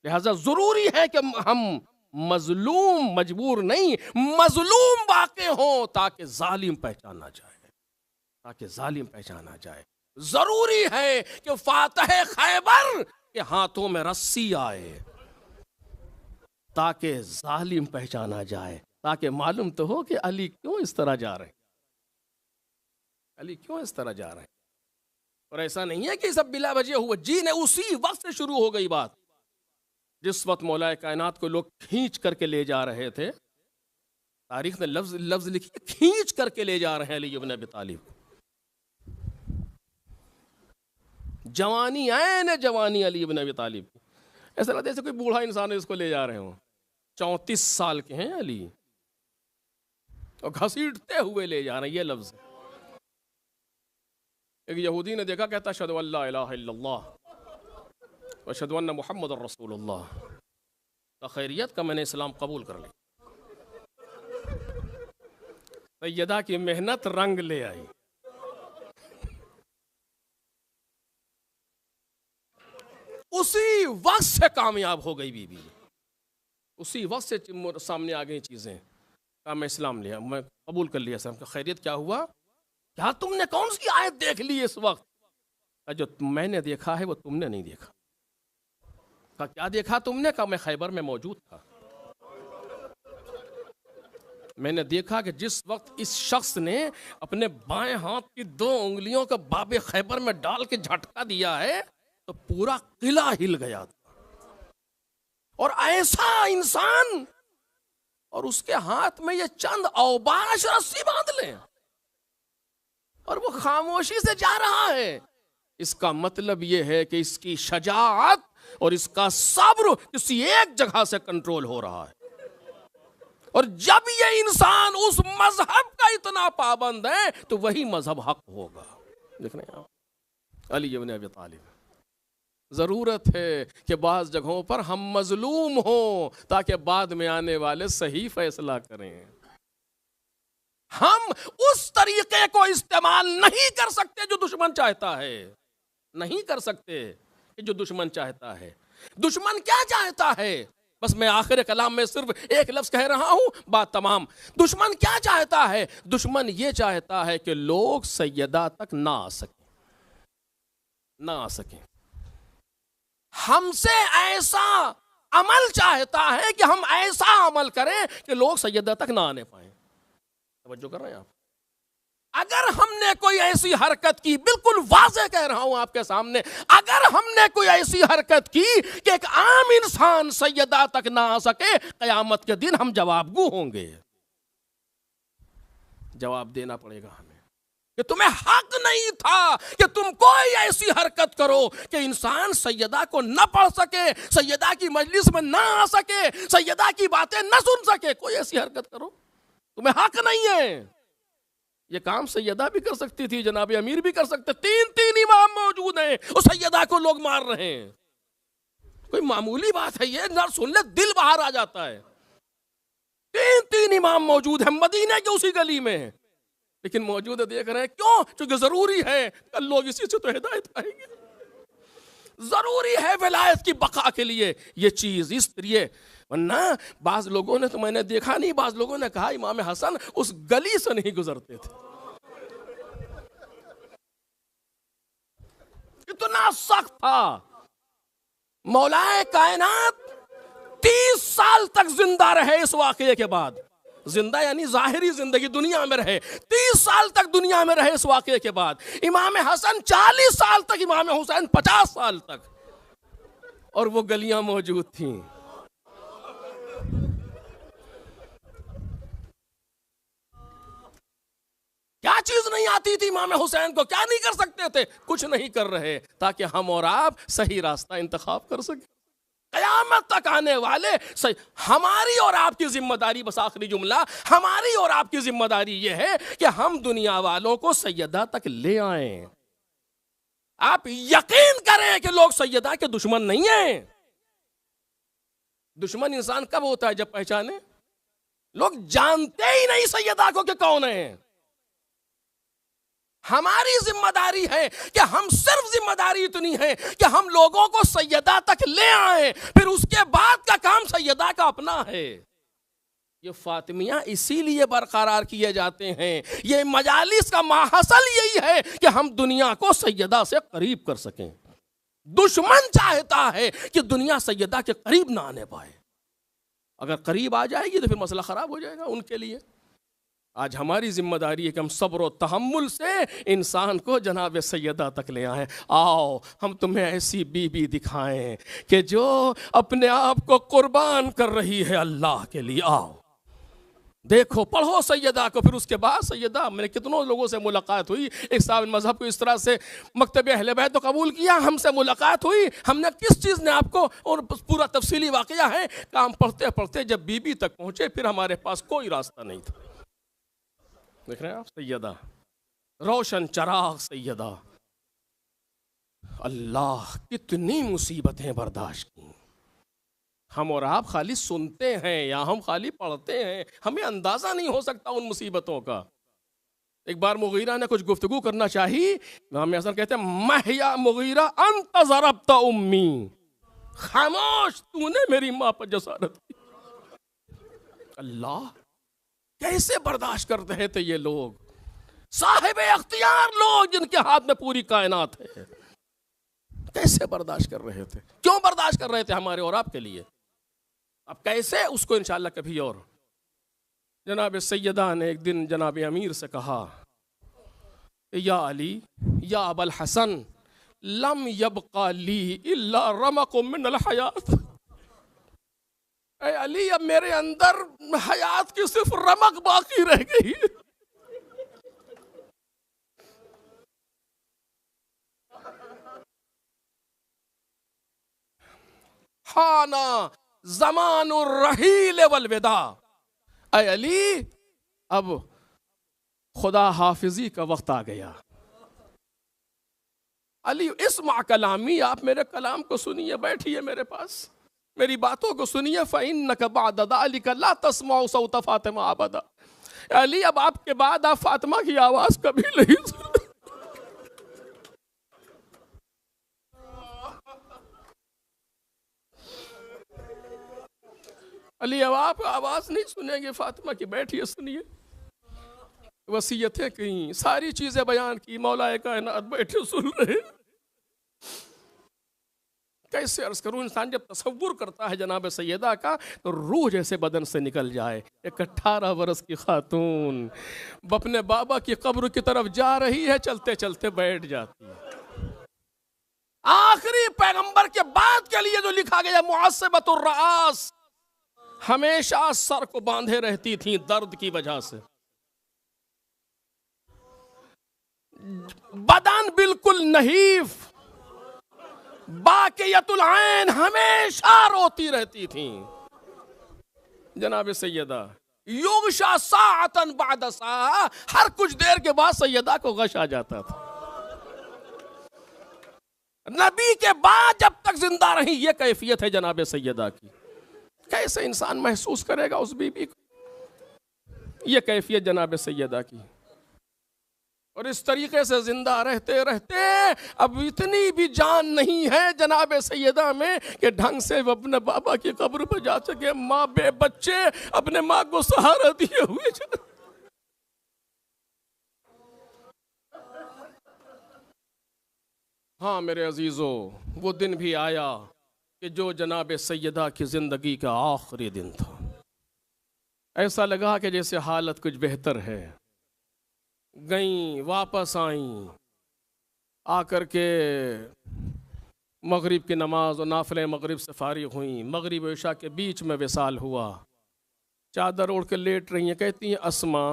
لہذا ضروری ہے کہ ہم مظلوم مجبور نہیں، مظلوم واقع ہوں تاکہ ظالم پہچانا جائے، تاکہ ظالم پہچانا جائے. ضروری ہے کہ فاتح خیبر کے ہاتھوں میں رسی آئے تاکہ ظالم پہچانا جائے، تاکہ معلوم تو ہو کہ علی کیوں اس طرح جا رہے ہیں، علی کیوں اس طرح جا رہے ہیں. اور ایسا نہیں ہے کہ سب بلا وجہ ہوا، جی نے اسی وقت سے شروع ہو گئی بات. جس وقت مولا کائنات کو لوگ کھینچ کر کے لے جا رہے تھے، تاریخ نے لفظ لکھی، کھینچ کر کے لے جا رہے ہیں علی ابن ابی طالب. جوانی عین جوانی علی ابن ابی طالب کی، ایسا لگتا ہے جیسے کوئی بوڑھا انسان ہے اس کو لے جا رہے ہوں. 34 سال کے ہیں علی، اور گھسیٹتے ہوئے لے جا رہے ہیں. یہ لفظ ایک یہودی نے دیکھا، کہتا اشہدو ان لا الہ الا اللہ واشہدو ان محمد رسول اللہ. تو خیریت کا میں نے اسلام قبول کر لیا. سیدہ کی محنت رنگ لے آئی. اسی وقت سے کامیاب ہو گئی بی بی، اسی وقت سے سامنے آ گئی چیزیں. کہا میں اسلام لیا، میں قبول کر لیا اسلام. کا خیریت کیا ہوا؟ کیا تم نے کون سی آیت دیکھ لی اس وقت؟ جو میں نے دیکھا ہے وہ تم نے نہیں دیکھا. کہا کیا دیکھا تم نے؟ کہا میں خیبر میں موجود تھا. میں نے دیکھا کہ جس وقت اس شخص نے اپنے بائیں ہاتھ کی 2 انگلیوں کو باب خیبر میں ڈال کے جھٹکا دیا ہے تو پورا قلعہ ہل گیا تھا. اور ایسا انسان، اور اس کے ہاتھ میں یہ چند اوباش رسی باندھ لیں، اور وہ خاموشی سے جا رہا ہے. اس کا مطلب یہ ہے کہ اس کی شجاعت اور اس کا صبر کسی ایک جگہ سے کنٹرول ہو رہا ہے. اور جب یہ انسان اس مذہب کا اتنا پابند ہے تو وہی مذہب حق ہوگا. دیکھ رہے ہیں آپ علی ابن ابی طالب. ضرورت ہے کہ بعض جگہوں پر ہم مظلوم ہوں تاکہ بعد میں آنے والے صحیح فیصلہ کریں. ہم اس طریقے کو استعمال نہیں کر سکتے جو دشمن چاہتا ہے، نہیں کر سکتے کہ جو دشمن چاہتا ہے. دشمن کیا چاہتا ہے؟ بس میں آخر کلام میں صرف ایک لفظ کہہ رہا ہوں، بات تمام. دشمن کیا چاہتا ہے؟ دشمن یہ چاہتا ہے کہ لوگ سیدہ تک نہ آ سکیں، نہ آ سکیں. ہم سے ایسا عمل چاہتا ہے کہ ہم ایسا عمل کریں کہ لوگ سیدہ تک نہ آنے پائیں. توجہ کر رہے ہیں آپ؟ اگر ہم نے کوئی ایسی حرکت کی، بالکل واضح کہہ رہا ہوں آپ کے سامنے، اگر ہم نے کوئی ایسی حرکت کی کہ ایک عام انسان سیدہ تک نہ آ سکے، قیامت کے دن ہم جواب گو ہوں گے. جواب دینا پڑے گا ہمیں کہ تمہیں حق نہیں تھا کہ تم کوئی ایسی حرکت کرو کہ انسان سیدہ کو نہ پڑھ سکے، سیدہ کی مجلس میں نہ آ سکے، سیدہ کی باتیں نہ سن سکے. کوئی ایسی حرکت کرو، تمہیں حق نہیں ہے. یہ کام سیدہ بھی کر سکتی تھی، جناب امیر بھی کر سکتے. 3 امام موجود ہیں، اور سیدہ کو لوگ مار رہے ہیں. کوئی معمولی بات ہے یہ؟ نہ سن لے دل باہر آ جاتا ہے. 3 امام موجود ہیں، مدینے کے اسی گلی میں ہیں، لیکن موجود ہے، دیکھ رہے ہیں. کیوں؟ چونکہ ضروری ہے کہ لوگ اسی سے تو ہدایت پائیں گے. ضروری ہے ولایت کی بقا کے لیے یہ چیز اس طریقے. ورنہ بعض لوگوں نے تو میں نے دیکھا نہیں، بعض لوگوں نے کہا امام حسن اس گلی سے نہیں گزرتے تھے. اتنا سخت تھا. مولا کائنات 30 سال تک زندہ رہے اس واقعے کے بعد. زندہ یعنی ظاہری زندگی، دنیا میں رہے. 30 سال تک دنیا میں رہے اس واقعے کے بعد. امام حسن 40 سال تک، امام حسین 50 سال تک، اور وہ گلیاں موجود تھیں. کیا چیز نہیں آتی تھی امام حسین کو؟ کیا نہیں کر سکتے تھے؟ کچھ نہیں کر رہے تاکہ ہم اور آپ صحیح راستہ انتخاب کر سکیں. قیامت تک آنے والے ہماری اور آپ کی ذمہ داری، بس آخری جملہ، ہماری اور آپ کی ذمہ داری یہ ہے کہ ہم دنیا والوں کو سیدہ تک لے آئیں. آپ یقین کریں کہ لوگ سیدہ کے دشمن نہیں ہیں. دشمن انسان کب ہوتا ہے؟ جب پہچانے. لوگ جانتے ہی نہیں سیدہ کو کہ کون ہیں. ہماری ذمہ داری ہے کہ ہم صرف ذمہ داری اتنی ہے کہ ہم لوگوں کو سیدہ تک لے آئیں، پھر اس کے بعد کا کام سیدہ کا اپنا ہے. یہ فاطمیہ اسی لیے برقرار کیے جاتے ہیں. یہ مجالس کا ماحصل یہی ہے کہ ہم دنیا کو سیدہ سے قریب کر سکیں. دشمن چاہتا ہے کہ دنیا سیدہ کے قریب نہ آنے پائے. اگر قریب آ جائے گی تو پھر مسئلہ خراب ہو جائے گا ان کے لیے. آج ہماری ذمہ داری ہے کہ ہم صبر و تحمل سے انسان کو جناب سیدہ تک لے آئیں. آؤ ہم تمہیں ایسی بیوی دکھائیں کہ جو اپنے آپ کو قربان کر رہی ہے اللہ کے لیے. آؤ دیکھو، پڑھو سیدہ کو. پھر اس کے بعد سیدہ، میں نے کتنوں لوگوں سے ملاقات ہوئی. ایک صاحب مذہب کو اس طرح سے مکتب اہل بیت تو قبول کیا، ہم سے ملاقات ہوئی. ہم نے کس چیز نے آپ کو، اور پورا تفصیلی واقعہ ہے. کام پڑھتے پڑھتے جب بی بی تک پہنچے پھر ہمارے پاس کوئی راستہ نہیں تھا. دیکھ رہے ہیں آپ، سیدہ روشن چراغ سیدہ. اللہ کتنی مصیبتیں برداشت کی. ہم اور آپ خالی سنتے ہیں یا ہم خالی پڑھتے ہیں، ہمیں اندازہ نہیں ہو سکتا ان مصیبتوں کا. ایک بار مغیرہ نے کچھ گفتگو کرنا چاہی، امام حسن کہتے ہیں مہیا مغیرہ انت ضربت امی، خاموش، تو نے میری ماں پر جسارت کی. اللہ کیسے برداشت کرتے ہیں یہ لوگ، صاحب اختیار لوگ جن کے ہاتھ میں پوری کائنات ہے. کیسے برداشت کر رہے تھے؟ کیوں برداشت کر رہے تھے ہمارے اور آپ کے لیے؟ اب کیسے، اس کو انشاءاللہ کبھی اور. جناب سیدہ نے ایک دن جناب امیر سے کہا، یا علی یا ابا الحسن لم یبقى لی الا رمق من الحیات. اے علی، اب میرے اندر حیات کی صرف رمق باقی رہ گئی. حانا زمان الرحیل والوداع. اے علی، اب خدا حافظی کا وقت آ گیا. علی اسمع کلامی، آپ میرے کلام کو سنیے، بیٹھیے میرے پاس، میری باتوں کو سنیے. فَإِنَّكَ بَعْدَ ذَلِكَ لَا تَسْمَعُ صَوْتَ فَاطِمَةَ أَبَدًا. علی اب آپ کے بعد آپ فاطمہ کی آواز کبھی نہیں سنیں. علی اب آپ آواز نہیں سنیں گے فاطمہ کی. بیٹھیے سنیے. وصیتیں کہیں، ساری چیزیں بیان کی، مولا کائنات بیٹھے سن رہے. کیسے عرض کروں، انسان جب تصور کرتا ہے جناب سیدہ کا تو روح جیسے بدن سے نکل جائے. ایک 18 برس کی خاتون اپنے بابا کی قبر کی طرف جا رہی ہے، چلتے چلتے بیٹھ جاتی ہے. آخری پیغمبر کے بعد کے لیے جو لکھا گیا معصبۃ الرآس، ہمیشہ سر کو باندھے رہتی تھیں درد کی وجہ سے. بدن بالکل نحیف، باقیت العین، ہمیشہ روتی رہتی تھیں. جناب سیدہ یغشا ساعتاً بعد ساعہ، ہر کچھ دیر کے بعد سیدہ کو غش آ جاتا تھا. نبی کے بعد جب تک زندہ رہی، یہ کیفیت ہے جناب سیدہ کی. کیسے انسان محسوس کرے گا اس بی بی کو؟ یہ کیفیت جناب سیدہ کی. اور اس طریقے سے زندہ رہتے رہتے اب اتنی بھی جان نہیں ہے جناب سیدہ میں کہ ڈھنگ سے وہ اپنے بابا کی قبر پہ جا سکے. ماں بے بچے اپنے ماں کو سہارا دیے ہوئے. ہاں میرے عزیزو، وہ دن بھی آیا کہ جو جناب سیدہ کی زندگی کا آخری دن تھا. ایسا لگا کہ جیسے حالت کچھ بہتر ہے. گئیں، واپس آئیں، آ کر کے مغرب کی نماز اور نافلہ مغرب سے فارغ ہوئیں. مغرب و عشاء کے بیچ میں وصال ہوا. چادر اوڑھ کے لیٹ رہی ہیں. کہتی ہیں اسما،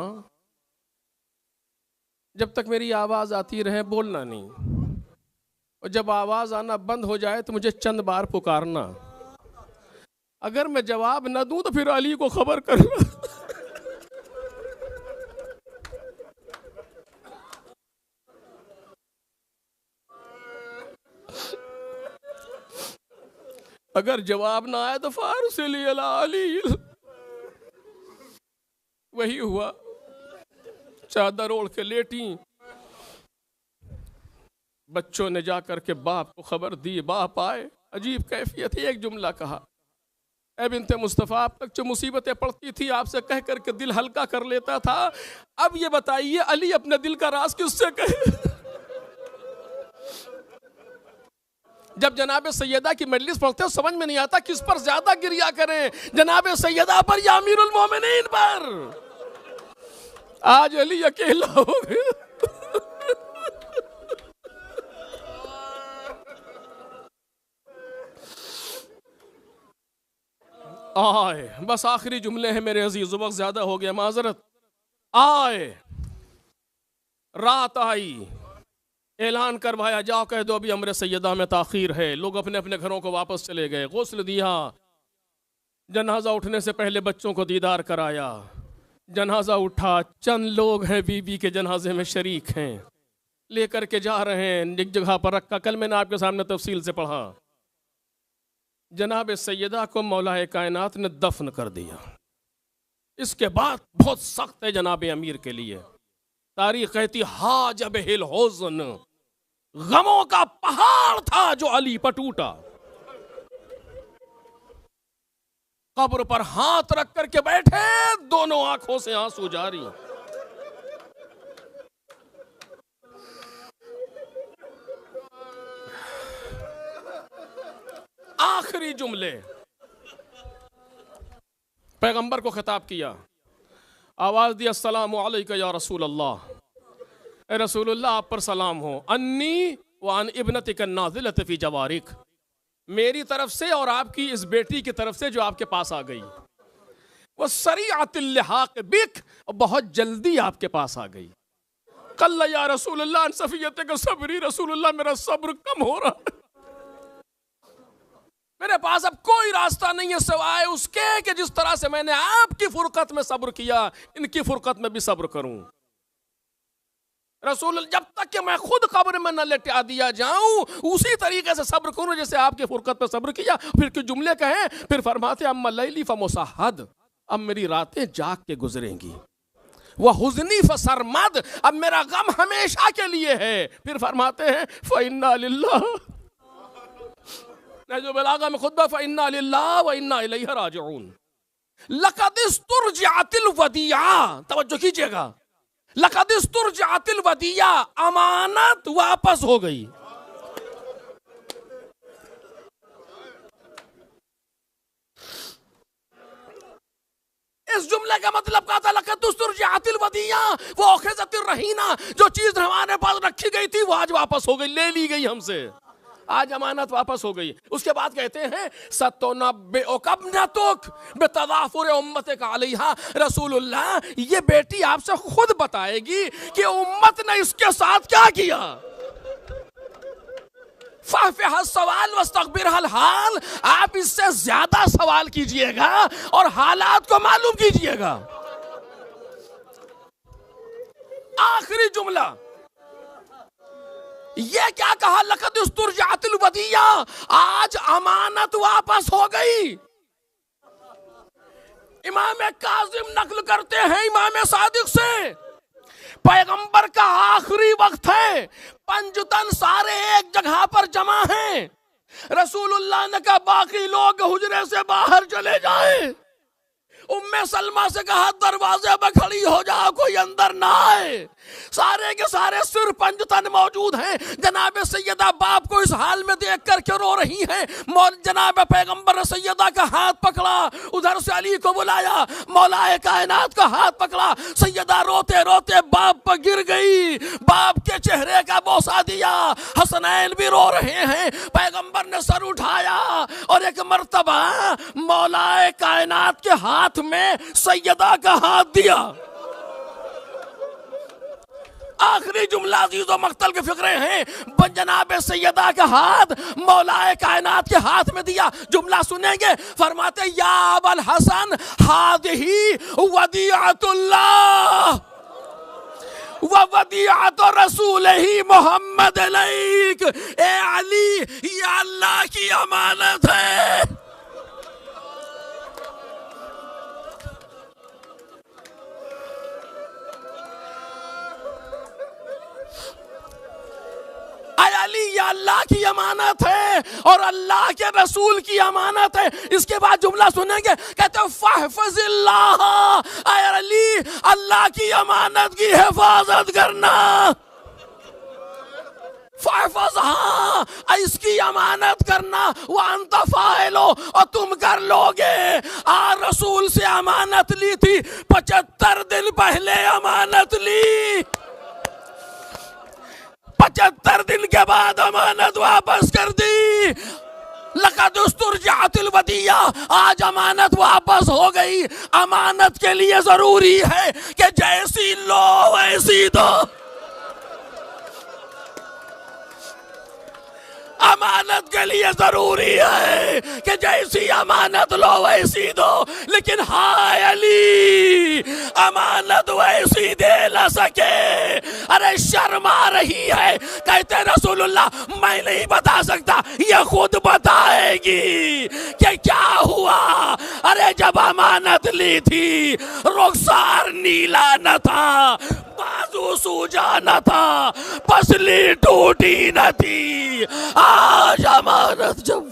جب تک میری آواز آتی رہے بولنا نہیں، اور جب آواز آنا بند ہو جائے تو مجھے چند بار پکارنا. اگر میں جواب نہ دوں تو پھر علی کو خبر کرنا. اگر جواب نہ آئے تو فارسلی الی علی. وہی ہوا. چادر اوڑھ کے لیٹی. بچوں نے جا کر کے باپ کو خبر دی. باپ آئے, عجیب کیفیت. ایک جملہ کہا, اے بنت مصطفیٰ, آپ تک جو مصیبتیں پڑتی تھی آپ سے کہہ کر کے دل ہلکا کر لیتا تھا, اب یہ بتائیے علی اپنے دل کا راز کس سے کہے؟ جب جناب سیدہ کی مجلس پڑھتے سمجھ میں نہیں آتا کس پر زیادہ گریا کریں, جناب سیدہ پر یا امیر المومنین پر. آج علی اکیلا ہو گیا. آئے, بس آخری جملے ہیں میرے عزیز, وقت زیادہ ہو گیا, معذرت. آئے, رات آئی, اعلان کروایا, جاؤ کہہ دو ابھی امر سیدہ میں تاخیر ہے. لوگ اپنے اپنے گھروں کو واپس چلے گئے. غسل دیا, جنازہ اٹھنے سے پہلے بچوں کو دیدار کرایا. جنازہ اٹھا, چند لوگ ہیں بی بی کے جنازے میں شریک ہیں, لے کر کے جا رہے ہیں, ایک جگہ پر رکھا. کل میں نے آپ کے سامنے تفصیل سے پڑھا. جناب سیدہ کو مولا کائنات نے دفن کر دیا. اس کے بعد بہت سخت ہے جناب امیر کے لیے. تاریخ کہتی حاجب الحزن, غموں کا پہاڑ تھا جو علی پر ٹوٹا. قبر پر ہاتھ رکھ کر کے بیٹھے, دونوں آنکھوں سے آنسو جاری. آخری جملے پیغمبر کو خطاب کیا, آواز دی, السلام علیکہ یا رسول اللہ. اے رسول اللہ آپ پر سلام ہو. انی وعن ابنتک النازلۃ فی جوارک, میری طرف سے اور آپ کی اس بیٹی کی طرف سے جو آپ کے پاس آ گئی. وہ سریعۃ اللحاق بک, بہت جلدی آپ کے پاس آ گئی. قل یا رسول اللہ ان صفیتک صبری, رسول اللہ میرا صبر کم ہو رہا ہے, میرے پاس اب کوئی راستہ نہیں ہے سوائے اس کے کہ جس طرح سے میں نے آپ کی فرقت میں صبر کیا, ان کی فرقت میں بھی صبر کروں. رسول اللہ, جب تک کہ میں خود قبر میں نہ لٹا دیا جاؤں اسی طریقے سے صبر کروں جیسے آپ کی فرقت پہ صبر کیا. پھر کچھ جملے کہیں, پھر فرماتے اما لیلی فمسحد, اب میری راتیں جاگ کے گزریں گی. وحزنی فسرمد, اب میرا غم ہمیشہ کے لیے ہے. پھر فرماتے ہیں فإنا للہ, جو بلاغہ میں خطبہ فإنا للہ وإنا الیہ راجعون. لقد استرجعت الودیعہ, توجہ کیجئے گا, لقد استرجعت الودیعہ, امانت واپس ہو گئی. اس جملے کا مطلب کہا تھا لقد استرجعت الودیعہ, وہ اخذت الرہینہ, جو چیز ہمارے پاس رکھی گئی تھی وہ آج واپس ہو گئی, لے لی گئی ہم سے, آج امانت واپس ہو گئی. اس کے بعد کہتے ہیں ستنبئک ابنتک بتضافر امتک علیہا, رسول اللہ یہ بیٹی آپ سے خود بتائے گی کہ امت نے اس کے ساتھ کیا کیا. فاحفظ السوال واستخبرها الحال, آپ اس سے زیادہ سوال کیجئے گا اور حالات کو معلوم کیجئے گا. آخری جملہ یہ کیا کہا, لقد استرجعت الودیعہ, آج امانت واپس ہو گئی. امام کاظم نقل کرتے ہیں امام صادق سے, پیغمبر کا آخری وقت ہے, پنجتن سارے ایک جگہ پر جمع ہیں. رسول اللہ نے کہا باقی لوگ حجرے سے باہر چلے جائیں. ام سلمہ سے کہا دروازے پہ کھڑی ہو جاؤ, کوئی اندر نہ آئے. سارے کے سارے صرف پنجتن موجود ہیں. جناب سیدہ باپ کو اس حال میں دیکھ کر کے رو رہی ہیں. جناب پیغمبر نے سیدہ کا ہاتھ پکڑا, ادھر سے علی کو بلایا, مولا کائنات کا ہاتھ پکڑا. سیدہ روتے روتے باپ پر گر گئی, باپ کے چہرے کا بوسہ دیا. حسنین بھی رو رہے ہیں. پیغمبر نے سر اٹھایا اور ایک مرتبہ مولا کائنات کے ہاتھ میں سیدہ کا ہاتھ دیا. آخری جملہ عزیز و مقتل کے فقرے ہیں, جناب سیدہ کا ہاتھ مولا کائنات کے ہاتھ میں دیا. جملہ سنیں گے, فرماتے یا ابا الحسن ہذہ ودیعۃ اللہ وودیعۃ رسولہ محمد علیک, اے علی یہ اللہ کی امانت ہے, اللہ کی امانت ہے اور اللہ کے رسول کی امانت ہے. اس کے بعد جملہ سنیں گے, کہتے ہیں فاحفظ اللہ, اے علی اللہ کی امانت کی حفاظت کرنا. فاحفظہا, اس کی امانت کرنا, وانت فاعلو, اور تم کر لوگے. رسول سے امانت لی تھی, 75 دن پہلے امانت لی, 75 دن کے بعد امانت واپس کر دی. لقد استرجعت الودیہ, آج امانت واپس ہو گئی. امانت کے لیے ضروری ہے کہ جیسی لو ویسی دو. امانت کے لیے ضروری ہے کہ جیسی امانت لو ویسی دو. لیکن ہائے علی, امانت ویسی دے نہ سکے. ارے شرم آ رہی ہے. کہتے رسول اللہ میں نہیں بتا سکتا, یہ خود بتائے گی کہ کیا ہوا. ارے جب امانت لی تھی, رخسار نیلا نہ تھا, بازو سوجا نہ تھا, پسلی ٹوٹی نہ تھی. آج امانت جب